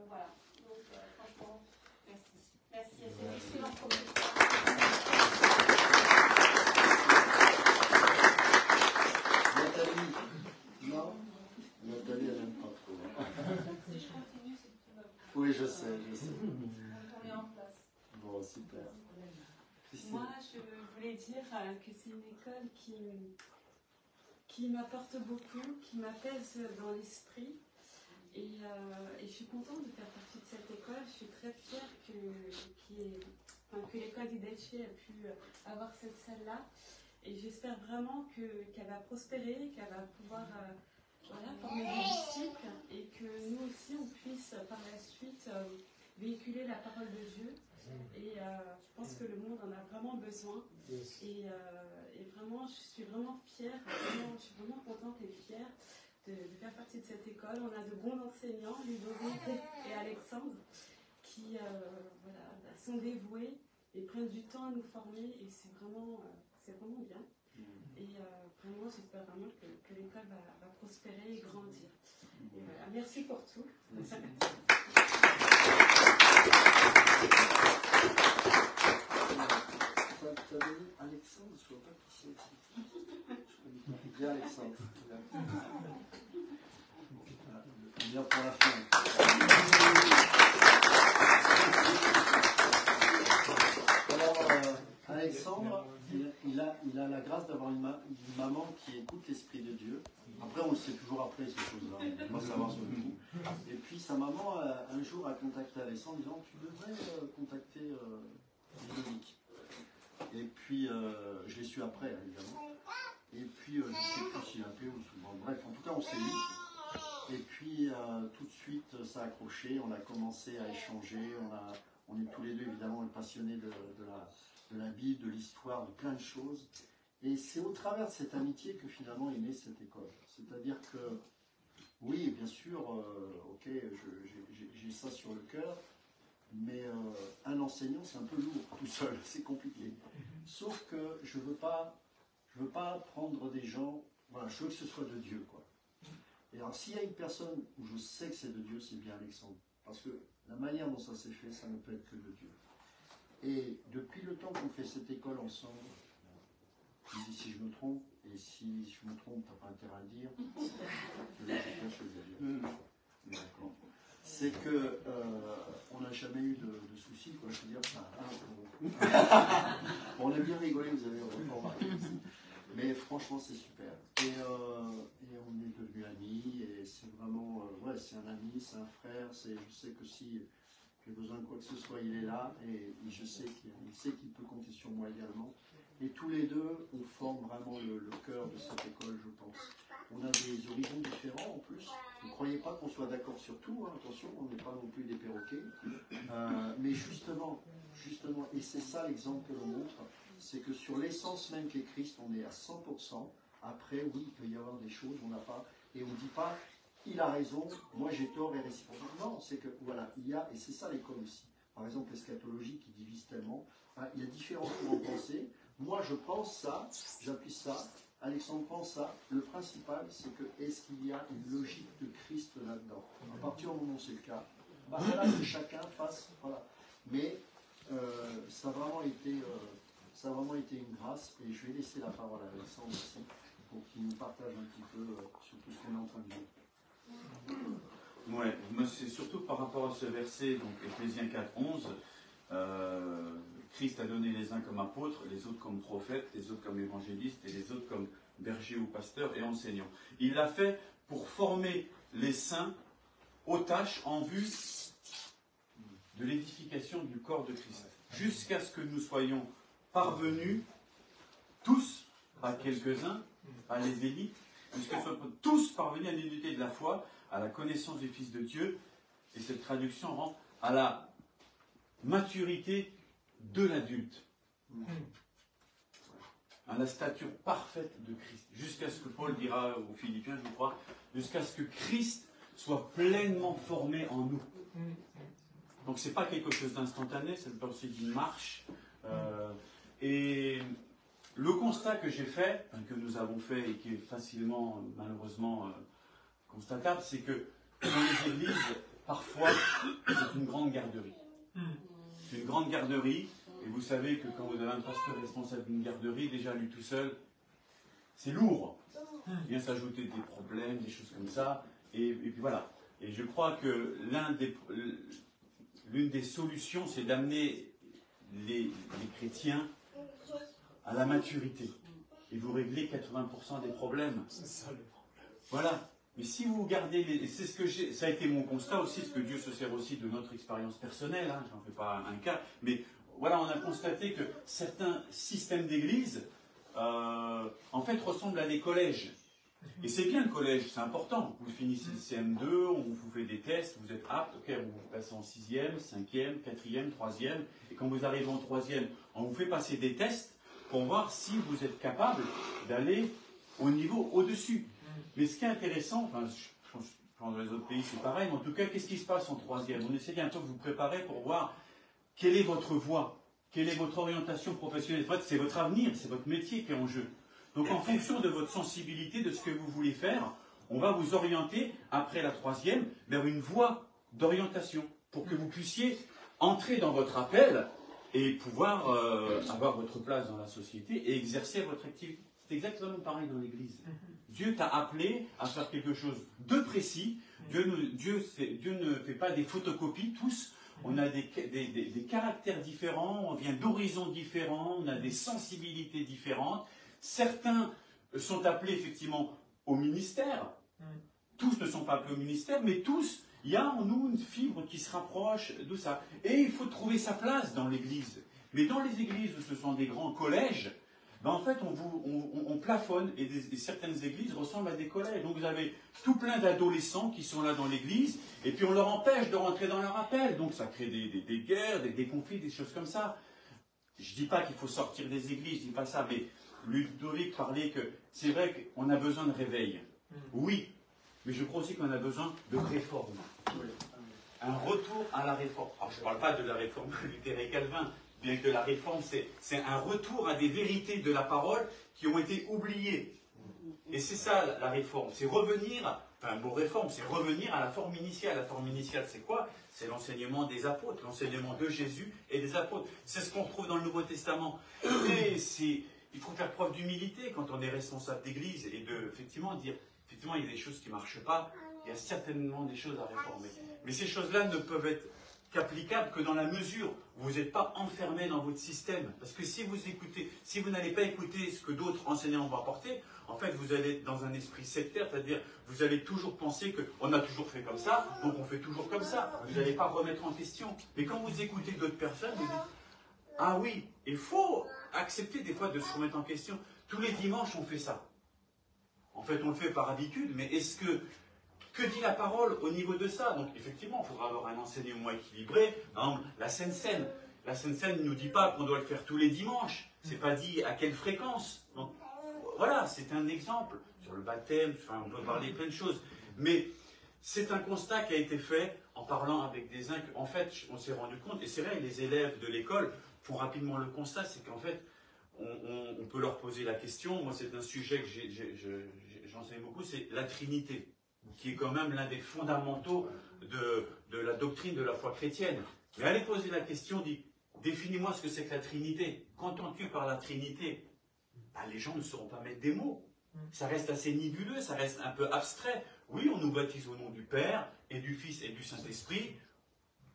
Voilà. Donc, franchement, merci. Merci, c'est une excellente proposition. Nathalie, non? Nathalie, elle n'aime pas trop. Si je continue, c'est tout. Oui, je sais. On est en place. Bon, super. Moi, je voulais dire que c'est une école qui m'apporte beaucoup, qui m'apaise dans l'esprit. Et je suis contente de faire partie de cette école. Je suis très fière que l'école d'IDHE ait pu avoir cette salle-là. Et j'espère vraiment qu'elle va prospérer, qu'elle va pouvoir former des disciples et que nous aussi, on puisse par la suite véhiculer la parole de Dieu. Et je pense que le monde en a vraiment besoin. Et vraiment, je suis vraiment fière, je suis vraiment contente et fière de faire partie de cette école. On a de bons enseignants, Ludovic et Alexandre, qui sont dévoués et prennent du temps à nous former. Et c'est vraiment bien. Et vraiment, j'espère vraiment que l'école va prospérer et grandir. Et voilà, merci pour tout. Tu as donné Alexandre, je ne vois pas qui c'est. Je connais bien Alexandre. Bien pour la fin. Alors, Alexandre, il a la grâce d'avoir une maman qui écoute l'Esprit de Dieu. Après, on le sait toujours après ces choses-là, on ne peut pas savoir sur le coup. Et puis sa maman, un jour, a contacté Alexandre en disant « Tu devrais contacter Ludovic ». Et puis, je l'ai su après, évidemment. Et puis, je ne sais plus s'il a appelé ou souvent. Bref, en tout cas, on s'est mis. Et puis, tout de suite, ça a accroché. On a commencé à échanger. On est tous les deux, évidemment, passionnés de la Bible, de l'histoire, de plein de choses. Et c'est au travers de cette amitié que finalement est née cette école. C'est-à-dire que, oui, bien sûr, ok, j'ai ça sur le cœur. Mais un enseignant, c'est un peu lourd tout seul, c'est compliqué. Sauf que je veux pas prendre des gens, voilà, je veux que ce soit de Dieu, quoi. Et alors, s'il y a une personne où je sais que c'est de Dieu, c'est bien Alexandre. Parce que la manière dont ça s'est fait, ça ne peut être que de Dieu. Et depuis le temps qu'on fait cette école ensemble, je dis si je me trompe, et si je me trompe, tu n'as pas intérêt à le dire, je vais dire quelque chose à dire. D'accord. C'est que on n'a jamais eu de soucis, quoi. Je veux dire, on a bien rigolé, vous avez remarqué. Mais franchement, c'est super. Et on est devenus amis, et c'est vraiment, ouais, c'est un ami, c'est un frère. Je sais que si j'ai besoin de quoi que ce soit, il est là, et je sais qu'il peut compter sur moi également. Et tous les deux, on forme vraiment le cœur de cette école, je pense. On a des horizons différents en plus. Ne croyez pas qu'on soit d'accord sur tout, hein. Attention, on n'est pas non plus des perroquets. Mais justement, et c'est ça l'exemple que l'on montre, c'est que sur l'essence même qu'est Christ, on est à 100%. Après, oui, il peut y avoir des choses, on n'a pas. Et on ne dit pas, il a raison, moi j'ai tort et réciproquement. Non, c'est que, voilà, il y a, et c'est ça l'école aussi. Par exemple, l'eschatologie qui divise tellement. Hein, il y a différents courants de pensée. Moi, je pense ça, j'appuie ça. Alexandre pense ça. Le principal, c'est que est-ce qu'il y a une logique de Christ là-dedans? À partir du moment où c'est le cas, bah, là, que chacun fasse, voilà. Mais ça a vraiment été une grâce, et je vais laisser la parole à Alexandre aussi pour qu'il nous partage un petit peu sur tout ce qu'on est en train de dire. Ouais, moi c'est surtout par rapport à ce verset, donc Éphésiens 4:11. Christ a donné les uns comme apôtres, les autres comme prophètes, les autres comme évangélistes et les autres comme bergers ou pasteurs et enseignants. Il l'a fait pour former les saints aux tâches en vue de l'édification du corps de Christ, jusqu'à ce que nous soyons parvenus, tous, pas quelques-uns, pas les élites, jusqu'à ce que nous soyons tous parvenus à l'unité de la foi, à la connaissance du Fils de Dieu, et cette traduction rend à la maturité de l'adulte. À la stature parfaite de Christ. Jusqu'à ce que Paul dira aux Philippiens, je crois, jusqu'à ce que Christ soit pleinement formé en nous. Donc c'est pas quelque chose d'instantané, c'est aussi d'une marche. Et le constat que j'ai fait, enfin, que nous avons fait et qui est facilement, malheureusement, constatable, c'est que dans les églises, parfois, c'est une grande garderie. C'est une grande garderie, et vous savez que quand vous avez un pasteur responsable d'une garderie, déjà lui tout seul, c'est lourd. Il vient s'ajouter des problèmes, des choses comme ça, et puis voilà. Et je crois que l'une des solutions, c'est d'amener les chrétiens à la maturité. Et vous réglez 80% des problèmes. C'est ça le problème. Voilà. Mais si vous gardez, c'est ce que ça a été mon constat aussi, ce que Dieu se sert aussi de notre expérience personnelle, hein, je n'en fais pas un cas, mais voilà, on a constaté que certains systèmes d'église, en fait, ressemblent à des collèges. Et c'est bien le collège, c'est important. Vous finissez le CM2, on vous fait des tests, vous êtes apte, ok, vous passez en 6e, 5e, 4e, 3e, et quand vous arrivez en 3e, on vous fait passer des tests pour voir si vous êtes capable d'aller au niveau au-dessus. Mais ce qui est intéressant, enfin, je pense que dans les autres pays c'est pareil, mais en tout cas, qu'est-ce qui se passe en 3e? On essaie un peu de vous préparer pour voir quelle est votre voie, quelle est votre orientation professionnelle. En fait, c'est votre avenir, c'est votre métier qui est en jeu. Donc en fonction de votre sensibilité, de ce que vous voulez faire, on va vous orienter, après la 3e, vers une voie d'orientation, pour que vous puissiez entrer dans votre appel et pouvoir avoir votre place dans la société et exercer votre activité. C'est exactement pareil dans l'Église. Dieu t'a appelé à faire quelque chose de précis. Dieu ne fait pas des photocopies, tous. On a des caractères différents, on vient d'horizons différents, on a des sensibilités différentes. Certains sont appelés effectivement au ministère. Tous ne sont pas appelés au ministère, mais tous, il y a en nous une fibre qui se rapproche de ça. Et il faut trouver sa place dans l'Église. Mais dans les églises où ce sont des grands collèges, ben en fait, on plafonne, et certaines églises ressemblent à des collèges. Donc vous avez tout plein d'adolescents qui sont là dans l'église, et puis on leur empêche de rentrer dans leur appel. Donc ça crée des guerres, des conflits, des choses comme ça. Je ne dis pas qu'il faut sortir des églises, je ne dis pas ça, mais Ludovic parlait que c'est vrai qu'on a besoin de réveil. Oui, mais je crois aussi qu'on a besoin de réforme. Un retour à la réforme. Alors je ne parle pas de la réforme Luther et Calvin, bien que la réforme, c'est un retour à des vérités de la parole qui ont été oubliées. Et c'est ça la réforme, c'est revenir, enfin un mot réforme, c'est revenir à la forme initiale. La forme initiale, c'est quoi? C'est l'enseignement des apôtres, l'enseignement de Jésus et des apôtres. C'est ce qu'on retrouve dans le Nouveau Testament. Et il faut faire preuve d'humilité quand on est responsable d'église et effectivement dire, effectivement il y a des choses qui ne marchent pas, il y a certainement des choses à réformer. Mais ces choses-là ne peuvent être qu'applicables que dans la mesure où vous n'êtes pas enfermé dans votre système. Parce que si vous n'allez pas écouter ce que d'autres enseignants vont apporter, en fait vous allez être dans un esprit sectaire, c'est-à-dire vous allez toujours penser qu'on a toujours fait comme ça, donc on fait toujours comme ça. Vous n'allez pas remettre en question. Mais quand vous écoutez d'autres personnes, vous dites, ah oui, il faut accepter des fois de se remettre en question. Tous les dimanches on fait ça. En fait on le fait par habitude, mais que dit la parole au niveau de ça? Donc effectivement, il faudra avoir un enseignement équilibré. Par exemple, la Sainte Seine. La Sainte Seine ne nous dit pas qu'on doit le faire tous les dimanches. C'est pas dit à quelle fréquence. Donc voilà, c'est un exemple. Sur le baptême, enfin, on peut parler plein de choses. Mais c'est un constat qui a été fait en parlant avec des uns. En fait, on s'est rendu compte, et c'est vrai, les élèves de l'école font rapidement le constat, c'est qu'en fait, on peut leur poser la question. Moi, c'est un sujet que j'enseigne beaucoup, c'est la Trinité, qui est quand même l'un des fondamentaux de la doctrine de la foi chrétienne. Mais allez poser la question, définis-moi ce que c'est que la Trinité. Qu'entends-tu par la Trinité? Ben, les gens ne sauront pas mettre des mots. Ça reste assez nébuleux, ça reste un peu abstrait. Oui, on nous baptise au nom du Père, et du Fils, et du Saint-Esprit.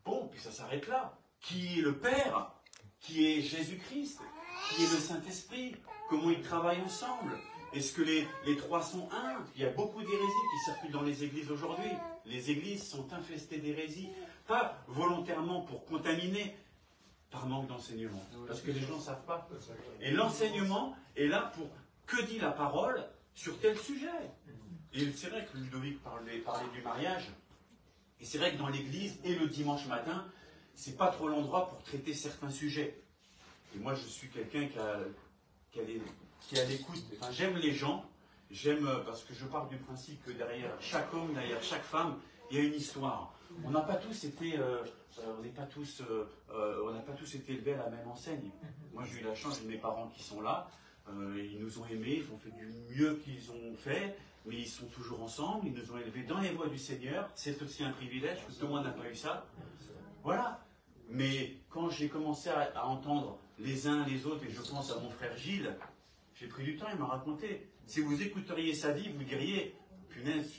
Bon, puis ça s'arrête là. Qui est le Père? Qui est Jésus-Christ? Qui est le Saint-Esprit? Comment ils travaillent ensemble? Est-ce que les trois sont un? Il y a beaucoup d'hérésies qui circulent dans les églises aujourd'hui. Les églises sont infestées d'hérésies. Pas volontairement pour contaminer, par manque d'enseignement. Parce que les gens ne savent pas. Et l'enseignement est là pour que dit la parole sur tel sujet. Et c'est vrai que Ludovic parlait du mariage. Et c'est vrai que dans l'église et le dimanche matin, c'est pas trop l'endroit pour traiter certains sujets. Et moi, je suis quelqu'un qui est à l'écoute. Enfin, j'aime les gens. J'aime, parce que je pars du principe que derrière chaque homme, derrière chaque femme, il y a une histoire. On n'a pas tous été, on n'a pas tous été élevés à la même enseigne. Moi, j'ai eu la chance de mes parents qui sont là. Ils nous ont aimés, ils ont fait du mieux qu'ils ont fait, mais ils sont toujours ensemble. Ils nous ont élevés dans les voies du Seigneur. C'est aussi un privilège, parce que tout le monde n'a pas eu ça. Voilà. Mais quand j'ai commencé à entendre les uns les autres, et je pense à mon frère Gilles, j'ai pris du temps, il m'a raconté. Si vous écouteriez sa vie, vous diriez, punaise,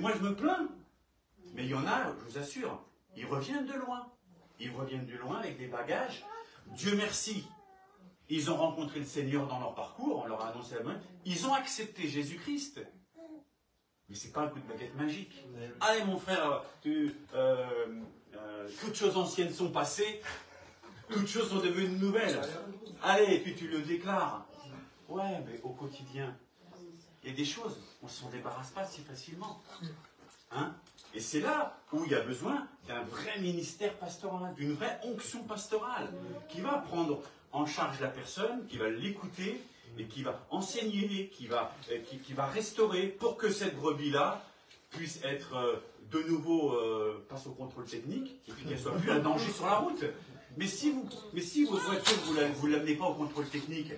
moi je me plains. Mais il y en a, je vous assure, ils reviennent de loin. Ils reviennent de loin avec des bagages. Dieu merci, ils ont rencontré le Seigneur dans leur parcours, on leur a annoncé la bonne. Ils ont accepté Jésus-Christ. Mais c'est pas un coup de baguette magique. Allez mon frère, toutes choses anciennes sont passées, toutes choses sont devenues nouvelles. Allez, et puis tu le déclares. Ouais, mais au quotidien, il y a des choses, on ne s'en débarrasse pas si facilement. Hein? Et c'est là où il y a besoin d'un vrai ministère pastoral, d'une vraie onction pastorale, qui va prendre en charge la personne, qui va l'écouter, et qui va enseigner, qui va restaurer, pour que cette brebis-là puisse être de nouveau, passe au contrôle technique, et puis qu'elle soit plus un danger sur la route. Mais si votre voiture, vous ne l'amenez pas au contrôle technique,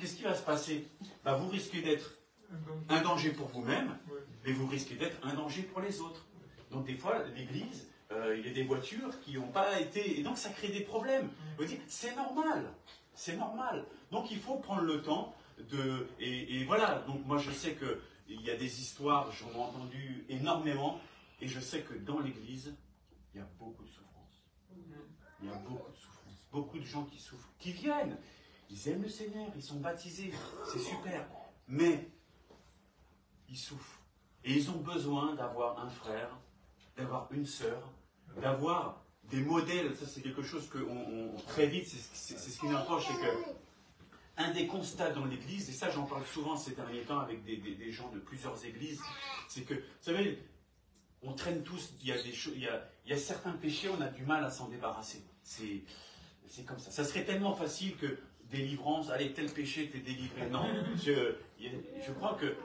qu'est-ce qui va se passer? Vous risquez d'être un danger pour vous-même, mais vous risquez d'être un danger pour les autres. Donc des fois, l'église, il y a des voitures qui n'ont pas été... Et donc ça crée des problèmes. Vous dites, c'est normal. C'est normal. Donc il faut prendre le temps de... Et voilà, donc moi je sais qu'il y a des histoires, j'en ai entendu énormément, et je sais que dans l'église, il y a beaucoup de souffrance. Il y a beaucoup de souffrance. Beaucoup de gens qui souffrent, qui viennent. Ils aiment le Seigneur, ils sont baptisés, c'est super. Mais ils souffrent. Et ils ont besoin d'avoir un frère, d'avoir une sœur, d'avoir des modèles. Ça, c'est quelque chose que très vite, c'est ce qui nous approche, c'est que un des constats dans l'Église, et ça j'en parle souvent ces derniers temps avec des gens de plusieurs églises, c'est que, vous savez, on traîne tous, il y a certains péchés, on a du mal à s'en débarrasser. C'est comme ça. Ça serait tellement facile que délivrance, allez, tel péché, t'es délivré. Non, je crois que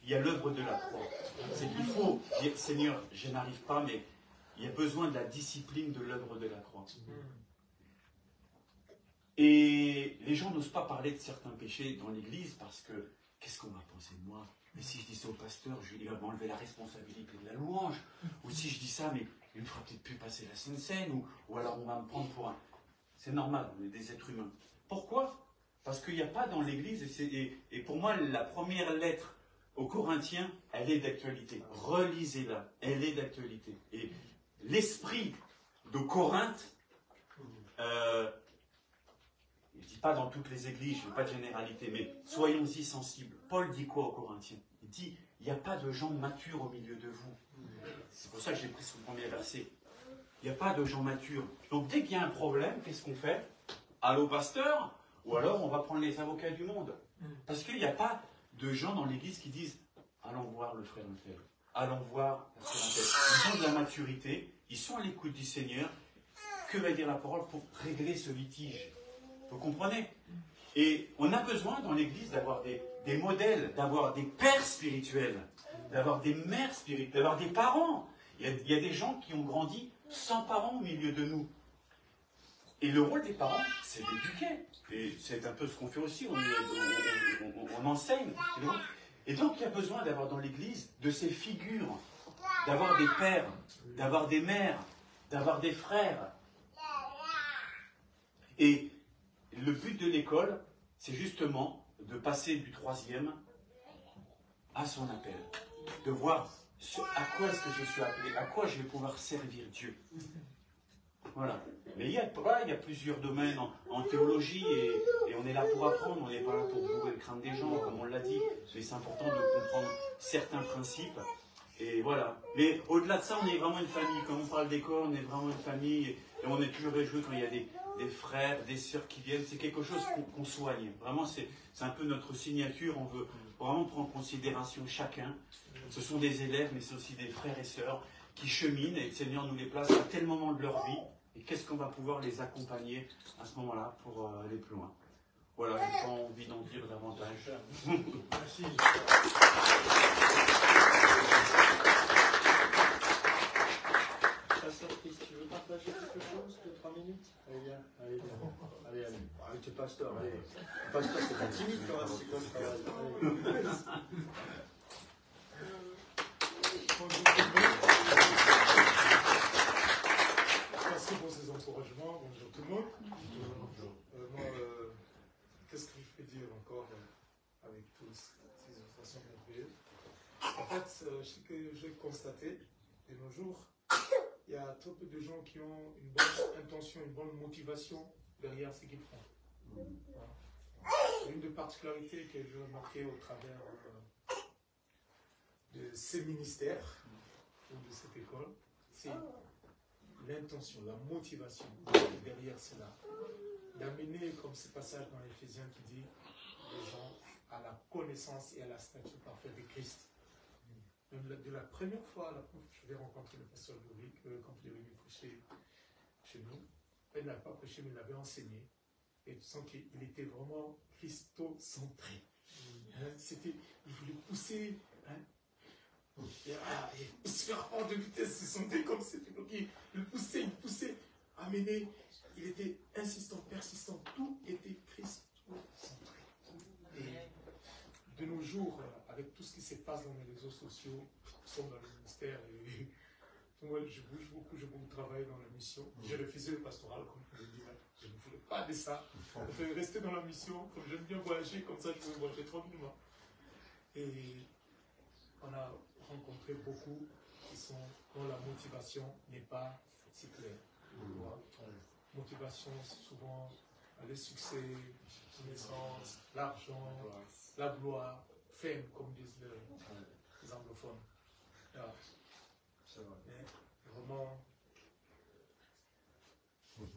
il y a l'œuvre de la croix. C'est qu'il faut dire, Seigneur, je n'arrive pas, mais il y a besoin de la discipline de l'œuvre de la croix. Et les gens n'osent pas parler de certains péchés dans l'église parce que, qu'est-ce qu'on va penser de moi? Mais si je dis ça au pasteur, il va m'enlever la responsabilité de la louange. Ou si je dis ça, mais il ne fera peut-être plus passer la Sainte Seine, ou alors on va me prendre pour un... C'est normal, on est des êtres humains. Pourquoi? Parce qu'il n'y a pas dans l'église, et pour moi, la première lettre aux Corinthiens, elle est d'actualité. Relisez-la, elle est d'actualité. Et l'esprit de Corinthe, je ne dis pas dans toutes les églises, je ne veux pas de généralité, mais soyons-y sensibles. Paul dit quoi aux Corinthiens? Il dit, il n'y a pas de gens matures au milieu de vous. C'est pour ça que j'ai pris ce premier verset. Il n'y a pas de gens matures. Donc dès qu'il y a un problème, qu'est-ce qu'on fait? Allô pasteur? Ou alors on va prendre les avocats du monde. Parce qu'il n'y a pas de gens dans l'église qui disent, allons voir le frère Untel, allons voir la sœur Untel. Ils ont de la maturité, ils sont à l'écoute du Seigneur. Que va dire la parole pour régler ce litige? Vous comprenez? Et on a besoin dans l'église d'avoir des modèles, d'avoir des pères spirituels, d'avoir des mères spirituelles, d'avoir des parents. Il y a des gens qui ont grandi sans parents au milieu de nous. Et le rôle des parents, c'est d'éduquer. Et c'est un peu ce qu'on fait aussi, on enseigne. Et donc il y a besoin d'avoir dans l'église de ces figures, d'avoir des pères, d'avoir des mères, d'avoir des frères. Et le but de l'école, c'est justement de passer du 3e à son appel. De voir à quoi est-ce que je suis appelé, à quoi je vais pouvoir servir Dieu. Voilà. Mais il y a plusieurs domaines en théologie et on est là pour apprendre, on n'est pas là pour bourrer le crâne des gens, comme on l'a dit. Mais c'est important de comprendre certains principes. Et voilà. Mais au-delà de ça, on est vraiment une famille. Quand on parle d'école, on est vraiment une famille. Et on est toujours réjouis quand il y a des frères, des sœurs qui viennent. C'est quelque chose qu'on soigne. Vraiment, c'est un peu notre signature. On veut vraiment prendre en considération chacun. Ce sont des élèves, mais c'est aussi des frères et sœurs qui cheminent. Et le Seigneur nous les place à tel moment de leur vie Et qu'est-ce qu'on va pouvoir les accompagner à ce moment-là pour aller plus loin. Voilà, je n'ai pas envie d'en dire davantage. Merci. Pasteur Christ, tu veux partager quelque chose de 3 minutes? Allez, viens. Allez, viens. Allez, allez. Allez, t'es pasteur, allez. Pasteur, c'est pas timide quand même, c'est comme ça. Merci pour ces encouragements. Bonjour tout le monde. Qu'est-ce que je peux dire encore avec toutes ces illustrations merveilleuses? En fait, ce que j'ai constaté de nos jours, il y a trop peu de gens qui ont une bonne intention, une bonne motivation derrière ce qu'ils font. Voilà. Une des particularités que j'ai remarquées au travers de ces ministères ou de cette école, c'est l'intention, la motivation derrière cela. D'amener, comme ce passage dans l'Éphésiens qui dit, les gens à la connaissance et à la stature parfaite de Christ. Même de la première fois, je vais rencontrer le pasteur Louric, quand il est venu prêcher chez nous. Il n'avait pas prêché, mais il avait enseigné. Et tu sens qu'il était vraiment christocentré. Il voulait pousser, il poussait hors de vitesse, il sentait comme c'était bloqué. Il poussait, amener. Il était insistant, persistant. Tout était christocentré. Et de nos jours, avec tout ce qui se passe dans les réseaux sociaux, nous sommes dans le ministère et moi je bouge beaucoup, je travaille dans la mission. J'ai refusé le pastoral, comme je l'ai dit là. Je ne voulais pas de ça. Je voulais rester dans la mission, comme j'aime bien voyager, comme ça je pouvais voyager tranquillement. Et on a rencontré beaucoup dont la motivation n'est pas si claire. Motivation, c'est souvent le succès, la connaissance, l'argent, la gloire, fame, comme disent les anglophones. Yeah. C'est vrai. Mais vraiment,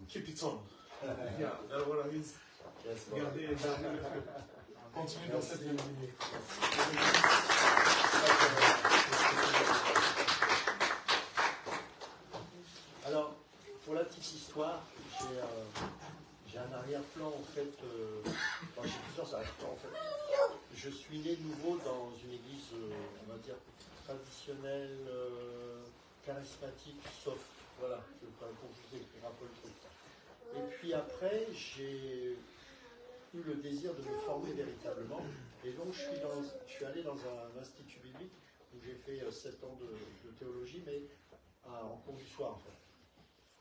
keep it on. Yeah, that's what I mean. Gardez le feu. Continuez dans cette même lignée. Alors, pour la petite histoire, j'ai un arrière-plan en fait. J'ai plusieurs arrière-plans en fait. Je suis né de nouveau dans une église, on va dire, traditionnelle, charismatique, soft. Voilà, pour vous écrire un peu le truc. Et puis après, j'ai eu le désir de me former véritablement. Et donc, je suis allé dans un institut biblique où j'ai fait 7 ans de théologie, mais en cours du soir en fait.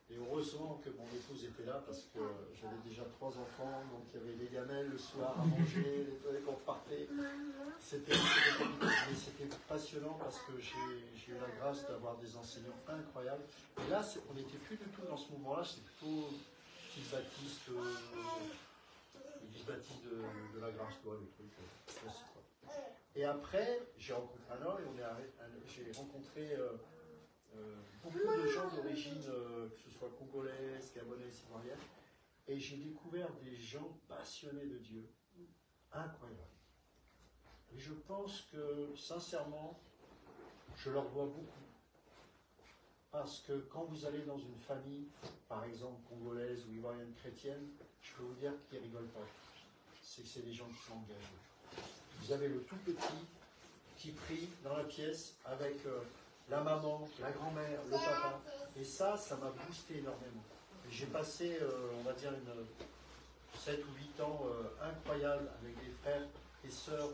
Et heureusement que mon épouse était là parce que j'avais déjà 3 enfants, donc il y avait les gamelles le soir à manger, les toilettes qu'on repartait. C'était passionnant parce que j'ai eu la grâce d'avoir des enseignants incroyables. Et là, on n'était plus du tout dans ce mouvement-là, c'était plutôt Fils Baptiste, Église Baptiste de la grâce, quoi, le truc classique. Et après, j'ai rencontré un homme et j'ai rencontré beaucoup de gens d'origine, que ce soit congolaise, gabonaise, ivoirienne, et j'ai découvert des gens passionnés de Dieu, incroyables. Et je pense que, sincèrement, je leur dois beaucoup. Parce que quand vous allez dans une famille, par exemple congolaise ou ivoirienne chrétienne, je peux vous dire qu'ils ne rigolent pas. C'est que c'est des gens qui sont engagés. Vous avez le tout petit qui prie dans la pièce avec la maman, la grand-mère, le papa. Et ça m'a boosté énormément. J'ai passé, on va dire, 7 ou 8 ans incroyables avec des frères et sœurs.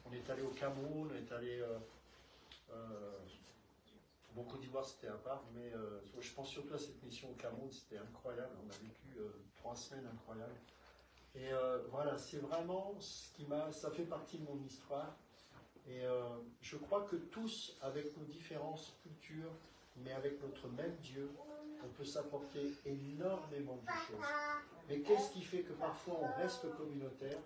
On est allé au Cameroun, on est allé... Bon, Côte d'Ivoire, c'était à part, mais je pense surtout à cette mission au Cameroun, c'était incroyable. On a vécu 3 semaines incroyables. Et voilà, c'est vraiment ce qui ça fait partie de mon histoire. Et je crois que tous, avec nos différentes cultures, mais avec notre même Dieu, on peut s'apporter énormément de choses. Mais qu'est-ce qui fait que parfois on reste communautaire?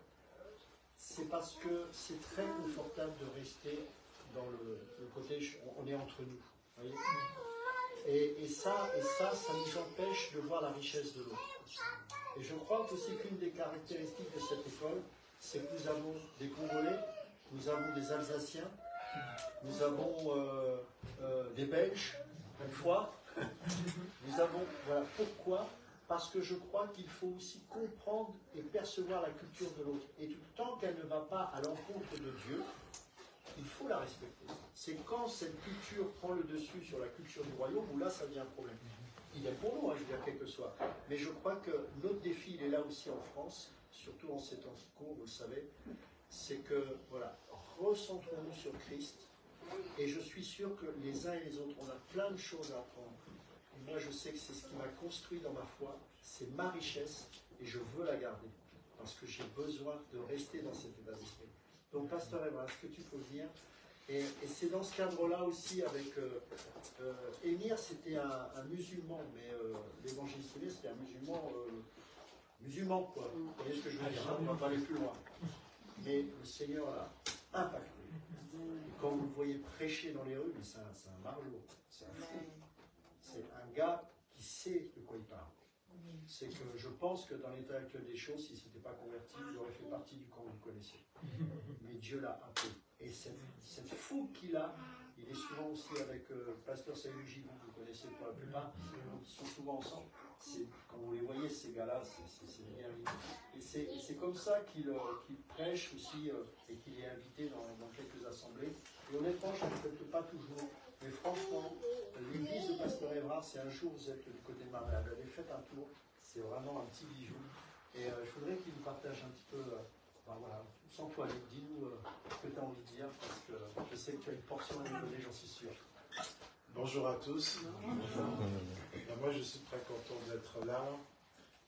C'est parce que c'est très confortable de rester dans le côté on est entre nous. Voyez, et ça nous empêche de voir la richesse de l'autre. Et je crois aussi qu'une des caractéristiques de cette école, c'est que nous avons des Congolais, nous avons des Alsaciens, nous avons des Belges, une fois, Nous avons, voilà, pourquoi? Parce que je crois qu'il faut aussi comprendre et percevoir la culture de l'autre. Et tant qu'elle ne va pas à l'encontre de Dieu, il faut la respecter. C'est quand cette culture prend le dessus sur la culture du royaume où là ça devient un problème. Il est pour nous, je veux dire, quel que soit. Mais je crois que notre défi, il est là aussi en France, surtout en ces temps qui courent, vous le savez, c'est que, voilà, recentrons-nous sur Christ. Et je suis sûr que les uns et les autres, on a plein de choses à apprendre. Et moi, je sais que c'est ce qui m'a construit dans ma foi, c'est ma richesse, et je veux la garder, parce que j'ai besoin de rester dans cet état d'esprit. Donc, Pasteur Evra, est-ce que tu peux venir? Et c'est dans ce cadre-là aussi, avec Émir, c'était un musulman, mais l'évangéliste Émir, c'était un musulman, quoi. Vous voyez ce que je veux dire, hein, on ne va pas aller plus loin. Mais le Seigneur l'a impacté. Et quand vous le voyez prêcher dans les rues, c'est un marlot, c'est un fou. C'est un gars qui sait de quoi il parle. C'est que je pense que dans l'état actuel des choses, s'il ne s'était pas converti, il aurait fait partie du camp que vous connaissez. Mais Dieu l'a appelé. Et cette fougue qu'il a, il est souvent aussi avec Pasteur Saïd Gilou, vous connaissez pour la plupart, ils sont souvent ensemble. Quand vous les voyez, ces gars-là, c'est bien. Et c'est comme ça qu'il prêche aussi et qu'il est invité dans quelques assemblées. Et honnêtement, je ne respecte pas toujours. Mais franchement, l'église de Pasteur Evra, c'est un jour, vous êtes du côté de Marianne, allez, faites un tour. C'est vraiment un petit bijou. Et je voudrais qu'il nous partage un petit peu, voilà, sans toi, dis-nous ce que tu as envie de dire, parce que je sais que tu as une portion à nous donner, j'en suis sûr. Bonjour à tous. Ben, moi, je suis très content d'être là.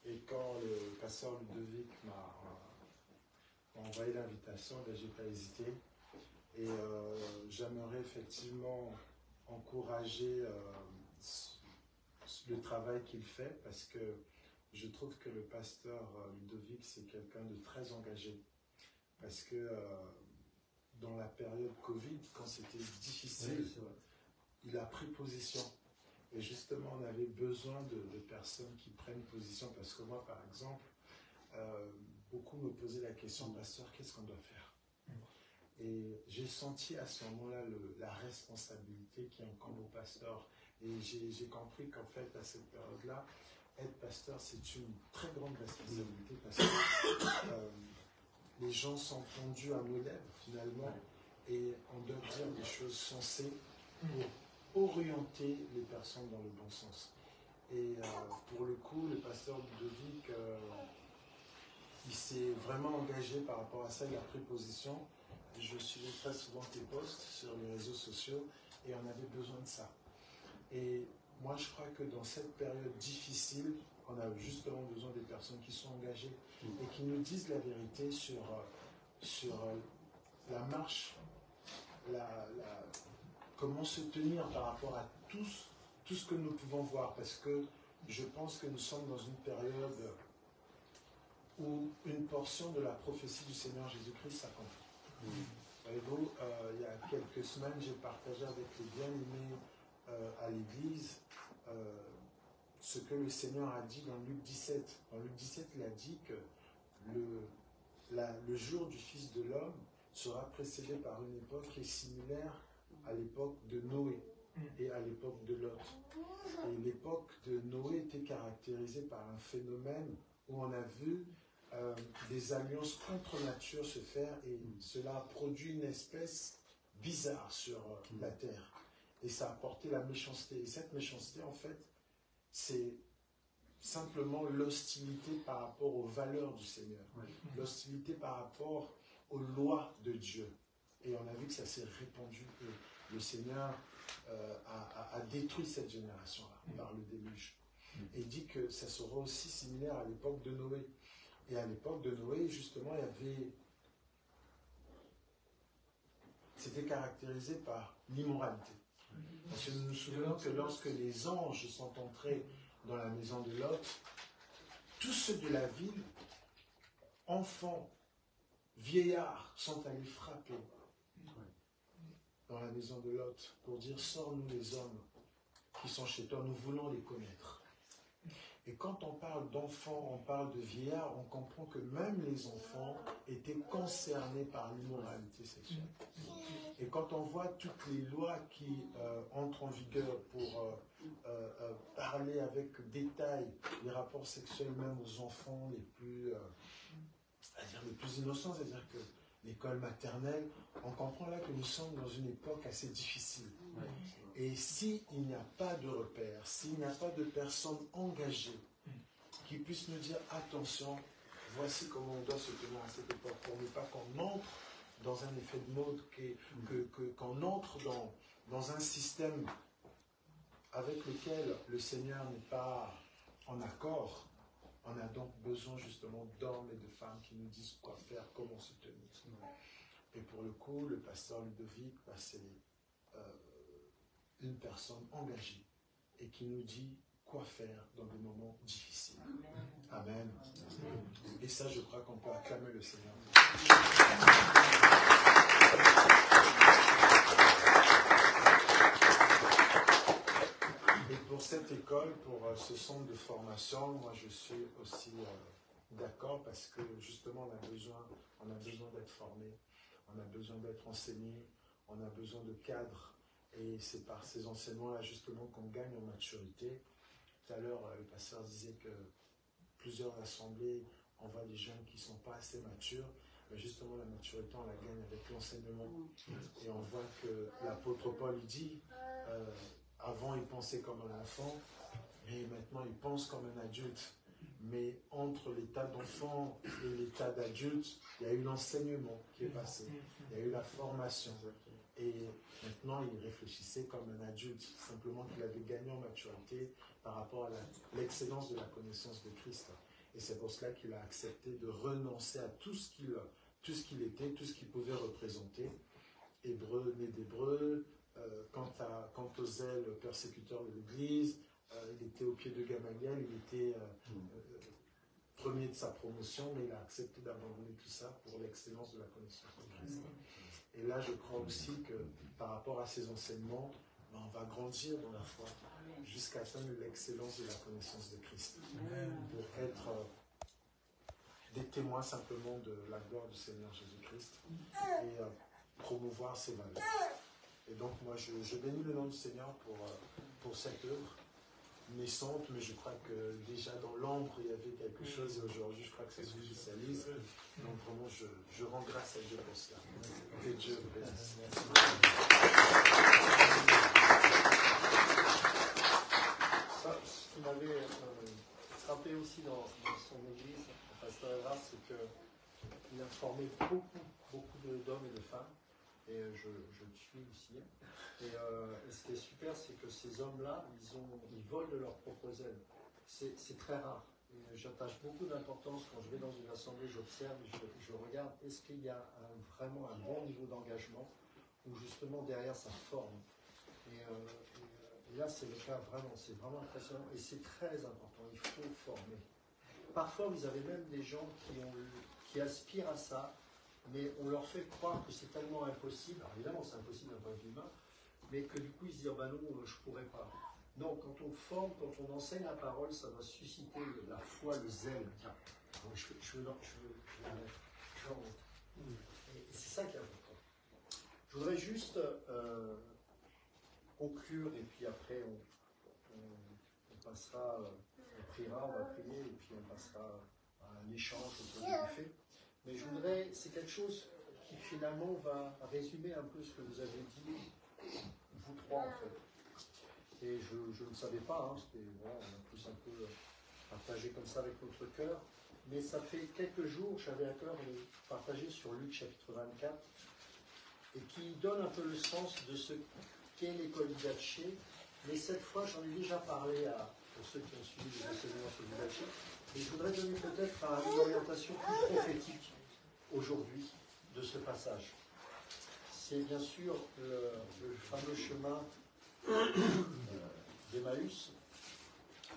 Et quand le pasteur Ludovic m'a envoyé l'invitation, ben, je n'ai pas hésité. Et j'aimerais effectivement encourager le travail qu'il fait, parce que je trouve que le pasteur Ludovic, c'est quelqu'un de très engagé. Parce que dans la période Covid, quand c'était difficile, Oui, il a pris position. Et justement, on avait besoin de personnes qui prennent position. Parce que moi, par exemple, beaucoup me posaient la question, pasteur, qu'est-ce qu'on doit faire? Et j'ai senti à ce moment-là la responsabilité qui incombe au pasteur. Et j'ai compris qu'en fait, à cette période-là, être pasteur, c'est une très grande responsabilité parce que les gens sont tendus à nos lèvres, finalement, et on doit dire des choses sensées pour orienter les personnes dans le bon sens. Et pour le coup, le pasteur Ludovic, il s'est vraiment engagé par rapport à ça, il a pris position. Je suivais très souvent tes posts sur les réseaux sociaux et on avait besoin de ça. Et moi, je crois que dans cette période difficile, on a justement besoin des personnes qui sont engagées et qui nous disent la vérité sur la marche, comment se tenir par rapport à tout ce que nous pouvons voir. Parce que je pense que nous sommes dans une période où une portion de la prophétie du Seigneur Jésus-Christ s'accomplit. Voyez-vous, il y a quelques semaines, j'ai partagé avec les bien-aimés à l'église ce que le Seigneur a dit dans Luc 17. Dans Luc 17, il a dit que le jour du Fils de l'homme sera précédé par une époque qui est similaire à l'époque de Noé et à l'époque de Lot. Et l'époque de Noé était caractérisée par un phénomène où on a vu des alliances contre nature se faire et cela a produit une espèce bizarre sur la terre. Et ça a apporté la méchanceté. Et cette méchanceté, en fait, c'est simplement l'hostilité par rapport aux valeurs du Seigneur. L'hostilité par rapport aux lois de Dieu. Et on a vu que ça s'est répandu, que le Seigneur a détruit cette génération-là par le déluge. Et il dit que ça sera aussi similaire à l'époque de Noé. Et à l'époque de Noé, justement, c'était caractérisé par l'immoralité. Parce que nous nous souvenons que lorsque les anges sont entrés dans la maison de Lot, tous ceux de la ville, enfants, vieillards, sont allés frapper dans la maison de Lot pour dire « Sors-nous les hommes qui sont chez toi, nous voulons les connaître ». Et quand on parle d'enfants, on parle de vieillards, on comprend que même les enfants étaient concernés par l'immoralité sexuelle. Et quand on voit toutes les lois qui entrent en vigueur pour parler avec détail les rapports sexuels même aux enfants les plus, les plus innocents, c'est-à-dire que l'école maternelle, on comprend là que nous sommes dans une époque assez difficile. Et s'il n'y a pas de repères, s'il n'y a pas de personnes engagées qui puissent nous dire attention, voici comment on doit se tenir à cette époque, pour ne pas qu'on entre dans un effet de mode, qu'on entre dans un système avec lequel le Seigneur n'est pas en accord. On a donc besoin justement d'hommes et de femmes qui nous disent quoi faire, comment se tenir. Et pour le coup, le pasteur Ludovic, c'est une personne engagée et qui nous dit quoi faire dans des moments difficiles. Amen. Et ça, je crois qu'on peut acclamer le Seigneur. Et pour cette école, pour ce centre de formation, moi je suis aussi d'accord parce que justement on a besoin d'être formé, on a besoin d'être enseigné, on a besoin de cadres. Et c'est par ces enseignements-là justement qu'on gagne en maturité. Tout à l'heure, le pasteur disait que plusieurs assemblées envoient des jeunes qui ne sont pas assez matures. Mais justement, la maturité, on la gagne avec l'enseignement. Et on voit que l'apôtre Paul dit, avant il pensait comme un enfant, mais maintenant il pense comme un adulte. Mais entre l'état d'enfant et l'état d'adulte, il y a eu l'enseignement qui est passé. Il y a eu la formation. Et maintenant, il réfléchissait comme un adulte, simplement qu'il avait gagné en maturité par rapport à l'excellence de la connaissance de Christ. Et c'est pour cela qu'il a accepté de renoncer à tout ce qu'il était, tout ce qu'il pouvait représenter. Hébreu, né d'Hébreu, quant aux zèles persécuteurs de l'Église, il était au pied de Gamaliel, il était premier de sa promotion, mais il a accepté d'abandonner tout ça pour l'excellence de la connaissance de Christ. Et là, je crois aussi que par rapport à ces enseignements, on va grandir dans la foi jusqu'à atteindre l'excellence de la connaissance de Christ. Pour être des témoins simplement de la gloire du Seigneur Jésus-Christ et promouvoir ses valeurs. Et donc moi, je bénis le nom du Seigneur pour cette œuvre naissante, mais je crois que déjà dans l'ombre, il y avait quelque chose, et aujourd'hui, je crois que ça se cristallise. Donc vraiment, je rends grâce à Dieu pour cela. Que Dieu vous bénisse. Ce qui m'avait frappé aussi dans son église, le pasteur Evra, c'est qu'il a formé beaucoup d'hommes et de femmes. Et je le suis aussi. Et ce qui est super, c'est que ces hommes-là, ils volent de leurs propres ailes. C'est très rare. J'attache beaucoup d'importance quand je vais dans une assemblée, j'observe, je regarde, est-ce qu'il y a vraiment un bon niveau d'engagement ou justement derrière ça forme. Et là, c'est le cas vraiment, c'est vraiment impressionnant et c'est très important, il faut former. Parfois, vous avez même des gens qui aspirent à ça, mais on leur fait croire que c'est tellement impossible. Alors évidemment, c'est impossible d'un point de vue humain, mais que du coup, ils se disent, bah non, je ne pourrais pas. Non, quand on forme, quand on enseigne la parole, ça va susciter la foi, le zèle. Tiens, je veux la mettre. Et c'est ça qui est important. Je voudrais juste conclure, et puis après, on passera, on priera, on va prier, et puis on passera à un échange autour du buffet. Mais je voudrais, c'est quelque chose qui finalement va résumer un peu ce que vous avez dit, vous trois en fait. Et je ne savais pas, c'était, voilà, on a plus un peu partagé comme ça avec notre cœur. Mais ça fait quelques jours, j'avais à cœur de partager sur Luc chapitre 24, et qui donne un peu le sens de ce qu'est l'école d'Idaché. Mais cette fois, j'en ai déjà parlé pour ceux qui ont suivi les enseignements sur l'Idaché. Et je voudrais donner peut-être une orientation plus prophétique aujourd'hui de ce passage. C'est bien sûr le fameux chemin d'Emmaüs,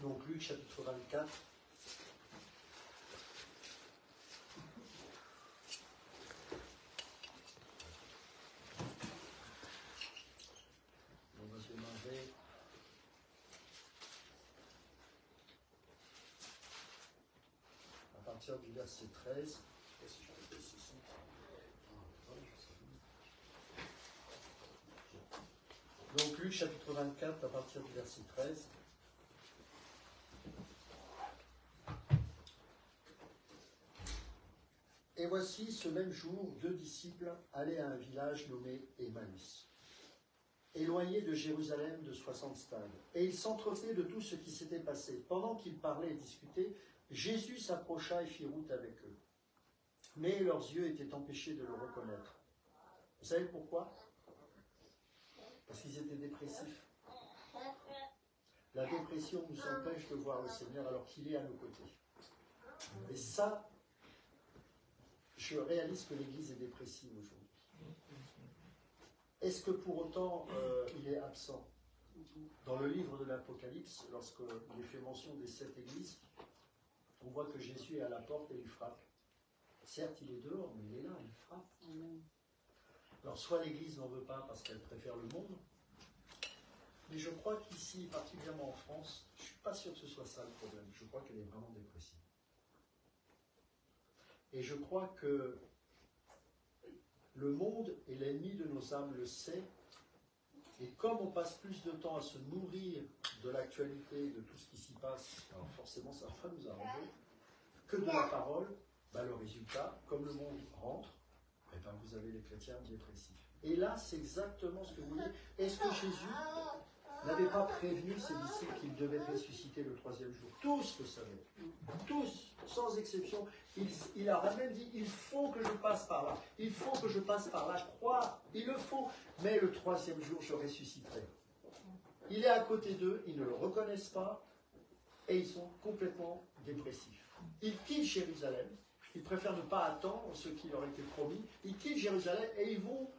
donc Luc chapitre 24. On va démarrer. partir du verset 13. Donc Luc chapitre 24 à partir du verset 13. Et voici, ce même jour, 2 disciples allaient à un village nommé Emmaüs, éloigné de Jérusalem de 60 stades. Et ils s'entretenaient de tout ce qui s'était passé. Pendant qu'ils parlaient et discutaient, Jésus s'approcha et fit route avec eux. Mais leurs yeux étaient empêchés de le reconnaître. Vous savez pourquoi? Parce qu'ils étaient dépressifs. La dépression nous empêche de voir le Seigneur alors qu'il est à nos côtés. Et ça, je réalise que l'Église est dépressive aujourd'hui. Est-ce que pour autant il est absent? Dans le livre de l'Apocalypse, lorsqu'il est fait mention des 7 églises, on voit que Jésus est à la porte et il frappe. Certes, il est dehors, mais il est là, il frappe. Alors, soit l'Église n'en veut pas parce qu'elle préfère le monde, mais je crois qu'ici, particulièrement en France, je ne suis pas sûr que ce soit ça le problème. Je crois qu'elle est vraiment dépressive. Et je crois que le monde et l'ennemi de nos âmes le sait. Et comme on passe plus de temps à se nourrir de l'actualité, de tout ce qui s'y passe, alors forcément ça va nous arranger, que de la parole, ben le résultat, comme le monde rentre, eh ben vous avez les chrétiens dépressifs. Et là, c'est exactement ce que vous dites. Est-ce que Jésus n'avait pas prévenu ses disciples qu'il devait ressusciter le 3e jour? Tous le savaient. Tous, sans exception. Il a même dit, il faut que je passe par là. Il faut que je passe par là. Je crois, il le faut. Mais le 3e jour, je ressusciterai. Il est à côté d'eux, ils ne le reconnaissent pas et ils sont complètement dépressifs. Ils quittent Jérusalem. Ils préfèrent ne pas attendre ce qui leur était promis. Ils quittent Jérusalem et ils vont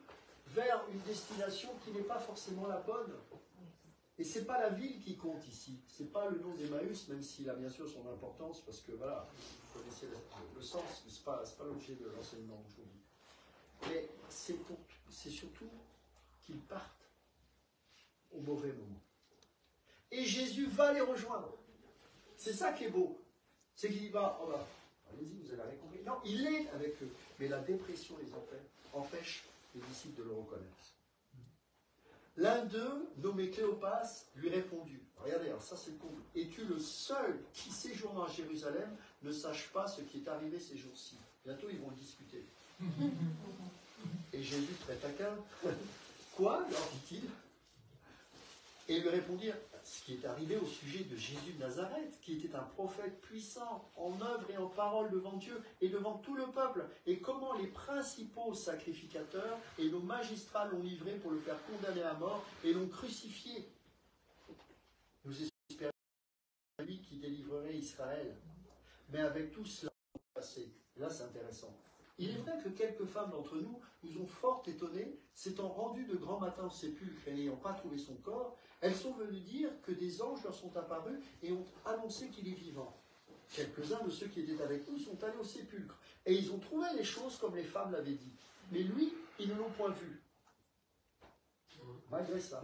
vers une destination qui n'est pas forcément la bonne. Et ce n'est pas la ville qui compte ici. Ce n'est pas le nom d'Emmaüs, même s'il a bien sûr son importance, parce que voilà, vous connaissez le sens, mais ce n'est pas l'objet de l'enseignement aujourd'hui. Mais c'est surtout qu'ils partent au mauvais moment. Et Jésus va les rejoindre. C'est ça qui est beau. C'est qu'il va, oh bah, allez-y, vous avez rien compris. Non, il est avec eux. Mais la dépression les empêche les disciples de le reconnaître. L'un d'eux, nommé Cléopas, lui répondit, regardez, alors ça c'est le comble, es-tu le seul qui, séjournant à Jérusalem, ne sache pas ce qui est arrivé ces jours-ci? Bientôt ils vont le discuter. Et Jésus, très taquin, quoi, leur dit-il? Et ils lui répondirent, ce qui est arrivé au sujet de Jésus de Nazareth, qui était un prophète puissant en œuvre et en parole devant Dieu et devant tout le peuple, et comment les principaux sacrificateurs et nos magistrats l'ont livré pour le faire condamner à mort et l'ont crucifié. Nous espérons lui qui délivrerait Israël. Mais avec tout cela passé, là c'est intéressant. Il est vrai que quelques femmes d'entre nous nous ont fort étonnés, s'étant rendues de grand matin au sépulcre et n'ayant pas trouvé son corps, elles sont venues dire que des anges leur sont apparus et ont annoncé qu'il est vivant. Quelques-uns de ceux qui étaient avec nous sont allés au sépulcre et ils ont trouvé les choses comme les femmes l'avaient dit. Mais lui, ils ne l'ont point vu. Malgré ça.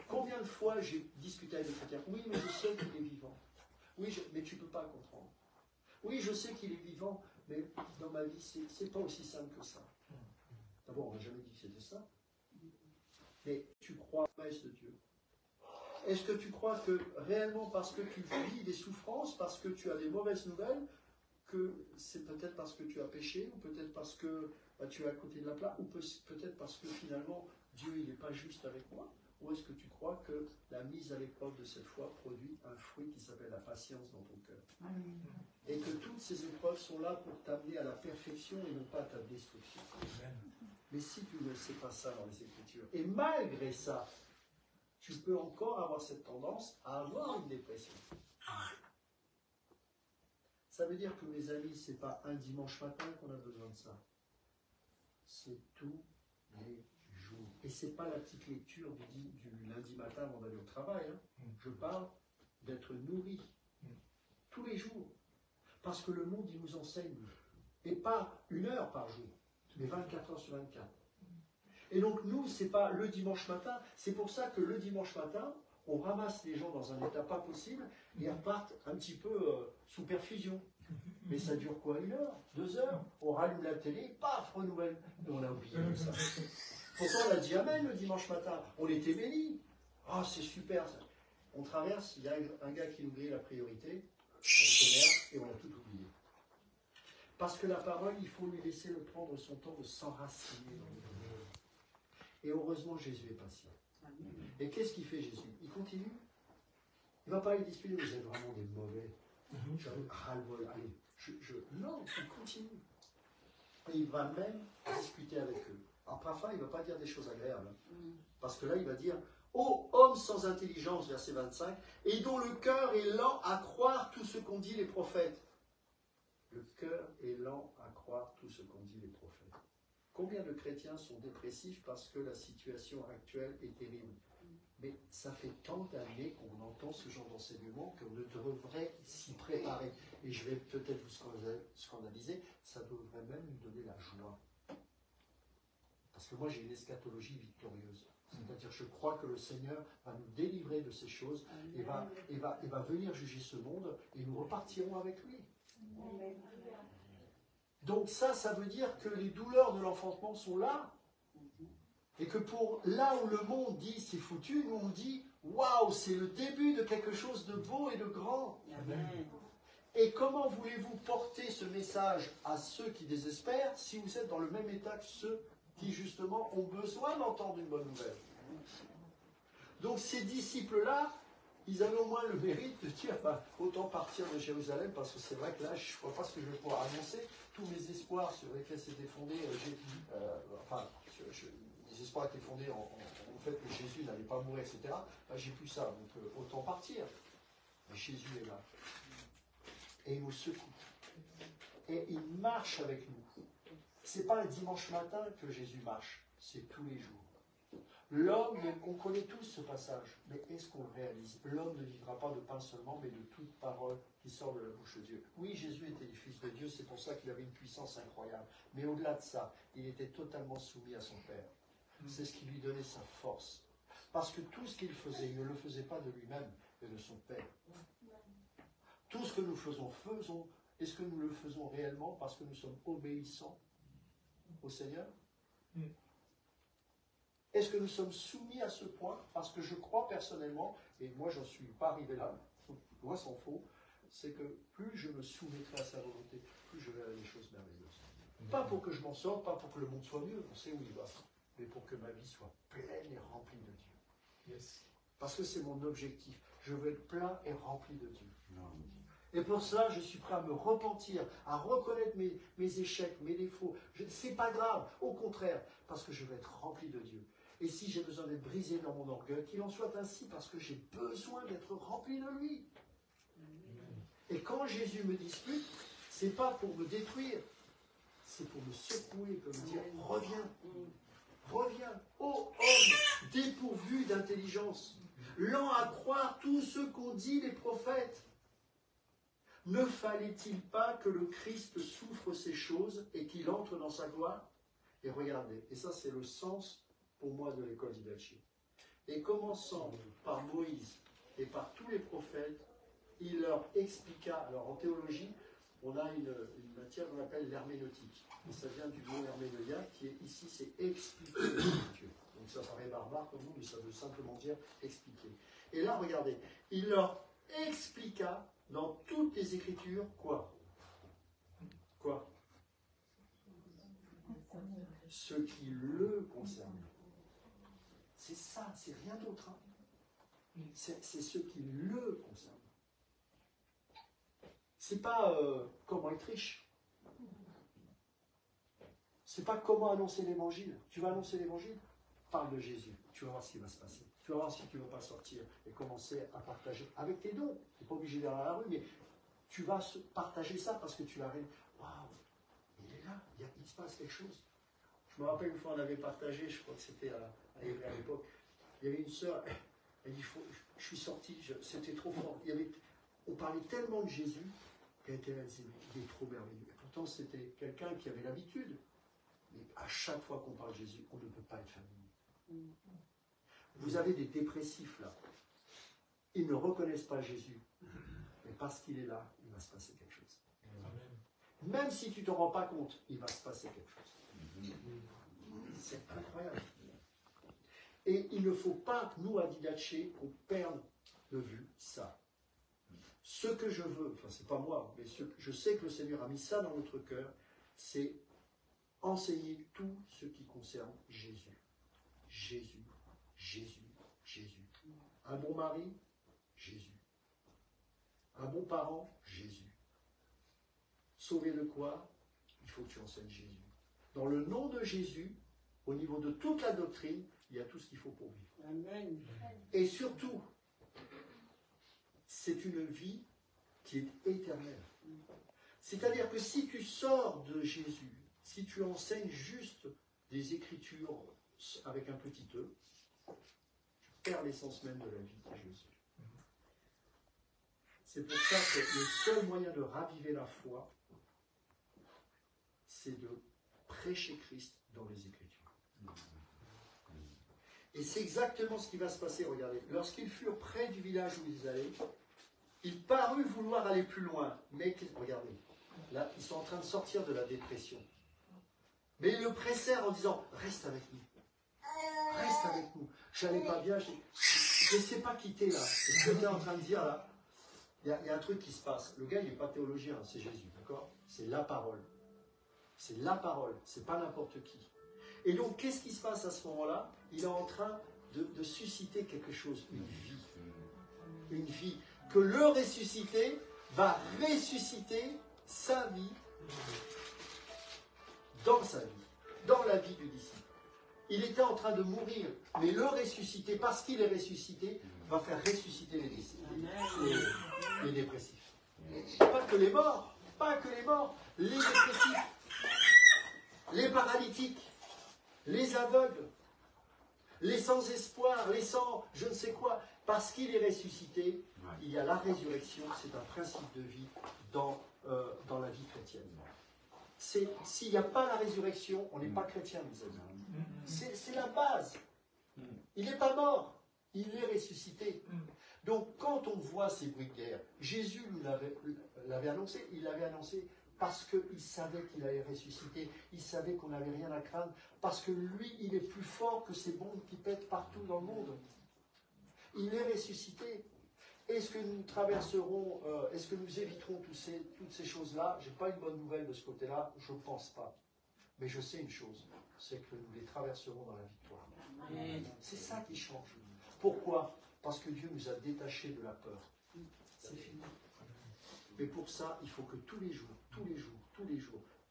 Combien de fois j'ai discuté avec des chrétiens? Oui, mais je sais qu'il est vivant. Oui, mais tu ne peux pas comprendre. Oui, je sais qu'il est vivant, mais dans ma vie, c'est pas aussi simple que ça. D'abord, on n'a jamais dit que c'était ça. Mais tu crois à la promesse de Dieu. Est-ce que tu crois que réellement parce que tu vis des souffrances, parce que tu as des mauvaises nouvelles, que c'est peut-être parce que tu as péché, ou peut-être parce que tu es à côté de la plaque, ou peut-être parce que finalement Dieu il n'est pas juste avec moi? Ou est-ce que tu crois que la mise à l'épreuve de cette foi produit un fruit qui s'appelle la patience dans ton cœur? Et que toutes ces épreuves sont là pour t'amener à la perfection et non pas à ta destruction. Mais si tu ne sais pas ça dans les Écritures, et malgré ça, tu peux encore avoir cette tendance à avoir une dépression. Ça veut dire que, mes amis, ce n'est pas un dimanche matin qu'on a besoin de ça. C'est tous les jours. Et ce n'est pas la petite lecture du lundi matin avant d'aller au travail. Hein. Je parle d'être nourri tous les jours. Parce que le monde, il nous enseigne. Et pas 1 heure par jour, mais 24 heures sur 24. Et donc nous, ce n'est pas le dimanche matin. C'est pour ça que le dimanche matin, on ramasse les gens dans un état pas possible et ils repartent un petit peu sous perfusion. Mais ça dure quoi, 1 heure, 2 heures? On rallume la télé, paf, renouvelle. Et on a oublié ça. Pourtant, on a dit Amen le dimanche matin. On était bénis. Ah, c'est super ça. On traverse, il y a un gars qui nous grille la priorité, on commerce et on a tout oublié. Parce que la parole, il faut lui laisser le prendre son temps de s'enraciner dans le Seigneur. Et heureusement, Jésus est patient. Et qu'est-ce qu'il fait, Jésus? Il continue. Il ne va pas les disputer, vous êtes vraiment des mauvais. Ras-le-bol, allez. Non, il continue. Et il va même discuter avec eux. Alors parfois, il ne va pas dire des choses agréables. Parce que là, il va dire « Ô homme sans intelligence », verset 25, « et dont le cœur est lent à croire tout ce qu'ont dit les prophètes. » Le cœur est lent à croire tout ce qu'ont dit les prophètes. Combien de chrétiens sont dépressifs parce que la situation actuelle est terrible? Mais ça fait tant d'années qu'on entend ce genre d'enseignement qu'on devrait s'y préparer. Et je vais peut-être vous scandaliser, ça devrait même nous donner la joie. Parce que moi j'ai une eschatologie victorieuse. C'est-à-dire je crois que le Seigneur va nous délivrer de ces choses et va venir juger ce monde et nous repartirons avec lui. Donc ça veut dire que les douleurs de l'enfantement sont là. Et que pour là où le monde dit c'est foutu, nous on dit waouh, c'est le début de quelque chose de beau et de grand. Amen. Et comment voulez-vous porter ce message à ceux qui désespèrent si vous êtes dans le même état que ceux qui justement ont besoin d'entendre une bonne nouvelle? Donc ces disciples-là, ils avaient au moins le mérite de dire bah, autant partir de Jérusalem, parce que c'est vrai que là, je ne vois pas ce que je vais pouvoir annoncer. Tous mes espoirs sur lesquels s'étaient fondés, les espoirs étaient fondés en fait que Jésus n'allait pas mourir, etc. Bah, j'ai plus ça, donc autant partir. Mais Jésus est là. Et il nous secoue. Et il marche avec nous. Ce n'est pas un dimanche matin que Jésus marche, c'est tous les jours. L'homme, on connaît tous ce passage, mais est-ce qu'on le réalise? L'homme ne vivra pas de pain seulement, mais de toute parole qui sort de la bouche de Dieu. Oui, Jésus était le Fils de Dieu, c'est pour ça qu'il avait une puissance incroyable. Mais au-delà de ça, il était totalement soumis à son Père. C'est ce qui lui donnait sa force. Parce que tout ce qu'il faisait, il ne le faisait pas de lui-même, mais de son Père. Tout ce que nous faisons, est-ce que nous le faisons réellement parce que nous sommes obéissants au Seigneur? Est-ce que nous sommes soumis à ce point? Parce que je crois personnellement, et moi j'en suis pas arrivé là, moi s'en faut, c'est que plus je me soumettrai à sa volonté, plus je verrai des choses merveilleuses. Pas pour que je m'en sorte, pas pour que le monde soit mieux, on sait où il va, mais pour que ma vie soit pleine et remplie de Dieu. Yes. Parce que c'est mon objectif. Je veux être plein et rempli de Dieu. Et pour cela, je suis prêt à me repentir, à reconnaître mes échecs, mes défauts. C'est pas grave, au contraire, parce que je veux être rempli de Dieu. Et si j'ai besoin d'être brisé dans mon orgueil, qu'il en soit ainsi, parce que j'ai besoin d'être rempli de lui. Et quand Jésus me dispute, c'est pas pour me détruire, c'est pour me secouer, pour me dire, reviens, reviens, ô homme dépourvu d'intelligence, lent à croire tout ce qu'ont dit les prophètes. Ne fallait-il pas que le Christ souffre ces choses et qu'il entre dans sa gloire? Et regardez, et ça c'est le sens pour moi de l'école d'Idachi. Et commençant par Moïse et par tous les prophètes, il leur expliqua, alors en théologie, on a une matière qu'on appelle l'herméneutique. Et ça vient du mot herméneuia, qui est ici, c'est expliquer l'Écriture. Donc ça paraît barbare pour nous, mais ça veut simplement dire expliquer. Et là, regardez, il leur expliqua dans toutes les Écritures quoi? Quoi? Ce qui le concerne. C'est ça, c'est rien d'autre. Hein. C'est ce qui le concerne. C'est pas comment être riche. C'est pas comment annoncer l'évangile. Tu vas annoncer l'évangile? Parle de Jésus. Tu vas voir ce qui va se passer. Tu vas voir si tu ne vas pas sortir et commencer à partager avec tes dons. Tu n'es pas obligé d'aller à la rue, mais tu vas partager ça parce que tu vas rire. Waouh, il est là, il se passe quelque chose. Je me rappelle une fois, on avait partagé, je crois que c'était à l'époque, il y avait une sœur, elle dit, je suis sorti, c'était trop fort. On parlait tellement de Jésus qu'elle était là, elle disait, il est trop merveilleux. Et pourtant, c'était quelqu'un qui avait l'habitude. Mais à chaque fois qu'on parle de Jésus, on ne peut pas être familier. Vous avez des dépressifs là. ils ne reconnaissent pas Jésus. Mais parce qu'il est là, il va se passer quelque chose. Même si tu ne te rends pas compte, il va se passer quelque chose. C'est incroyable. Et il ne faut pas, nous, à Didaché, qu'on perde de vue ça. Ce que je veux, enfin c'est pas moi, mais je sais que le Seigneur a mis ça dans notre cœur, c'est enseigner tout ce qui concerne Jésus. Jésus, Jésus, Jésus. Un bon mari, Jésus. Un bon parent, Jésus. Sauvé de quoi? Il faut que tu enseignes Jésus. Dans le nom de Jésus, au niveau de toute la doctrine, il y a tout ce qu'il faut pour vivre. Amen. Et surtout, c'est une vie qui est éternelle. C'est-à-dire que si tu sors de Jésus, si tu enseignes juste des Écritures avec un petit e, tu perds l'essence même de la vie de Jésus. C'est pour ça que le seul moyen de raviver la foi, c'est de prêcher Christ dans les Écritures. Et c'est exactement ce qui va se passer, regardez. Lorsqu'ils furent près du village où ils allaient, il parut vouloir aller plus loin. Mais, regardez, là, ils sont en train de sortir de la dépression. Mais ils le pressèrent en disant, reste avec nous. Reste avec nous. Je n'allais pas bien, je ne sais pas quitter là. Et ce que tu es en train de dire là, il y a un truc qui se passe. Le gars, il n'est pas théologien, c'est Jésus, d'accord? C'est la parole. C'est la parole, c'est pas n'importe qui. Et donc, qu'est-ce qui se passe à ce moment-là? Il est en train de susciter quelque chose, une vie. Une vie. Que le ressuscité va ressusciter sa vie dans sa vie, dans la vie du disciple. Il était en train de mourir, mais le ressuscité, parce qu'il est ressuscité, va faire ressusciter les disciples, les dépressifs. Pas que les morts, pas que les morts, les dépressifs, les paralytiques, les aveugles, les sans espoir, les sans je ne sais quoi, parce qu'il est ressuscité, il y a la résurrection, c'est un principe de vie dans la vie chrétienne. S'il n'y a pas la résurrection, on n'est pas chrétien, mes amis. C'est la base. Il n'est pas mort, il est ressuscité. Donc quand on voit ces bruits de guerre, Jésus l'avait annoncé, il l'avait annoncé parce qu'il savait qu'il allait ressusciter, il savait qu'on n'avait rien à craindre, parce que lui, il est plus fort que ces bombes qui pètent partout dans le monde. Il est ressuscité. Est-ce que nous traverserons, est-ce que nous éviterons toutes ces choses-là? Je n'ai pas une bonne nouvelle de ce côté-là, je ne pense pas. Mais je sais une chose, c'est que nous les traverserons dans la victoire. C'est ça qui change. Pourquoi? Parce que Dieu nous a détachés de la peur. C'est fini. Mais pour ça, il faut que tous les jours,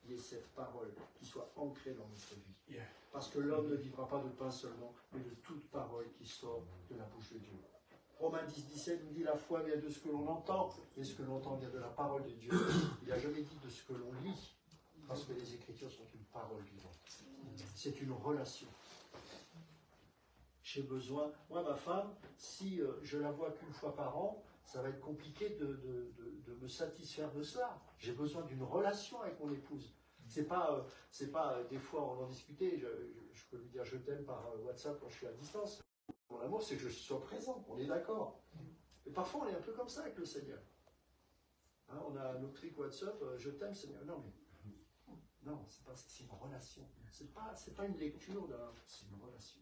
il y ait cette parole qui soit ancrée dans notre vie. Parce que l'homme ne vivra pas de pain seulement, mais de toute parole qui sort de la bouche de Dieu. Romains 10, 17 nous dit la foi vient de ce que l'on entend, et ce que l'on entend vient de la parole de Dieu. Il n'a jamais dit de ce que l'on lit, parce que les Écritures sont une parole vivante. C'est une relation. J'ai besoin, moi ma femme, si je la vois qu'une fois par an, ça va être compliqué de me satisfaire de cela. J'ai besoin d'une relation avec mon épouse. C'est pas des fois on en discutait, je peux lui dire je t'aime par WhatsApp quand je suis à distance. Mon amour, c'est que je sois présent, on est d'accord. Mais parfois on est un peu comme ça avec le Seigneur. Hein, on a notre truc WhatsApp, je t'aime Seigneur. Non, c'est une relation. C'est pas une lecture, c'est une relation.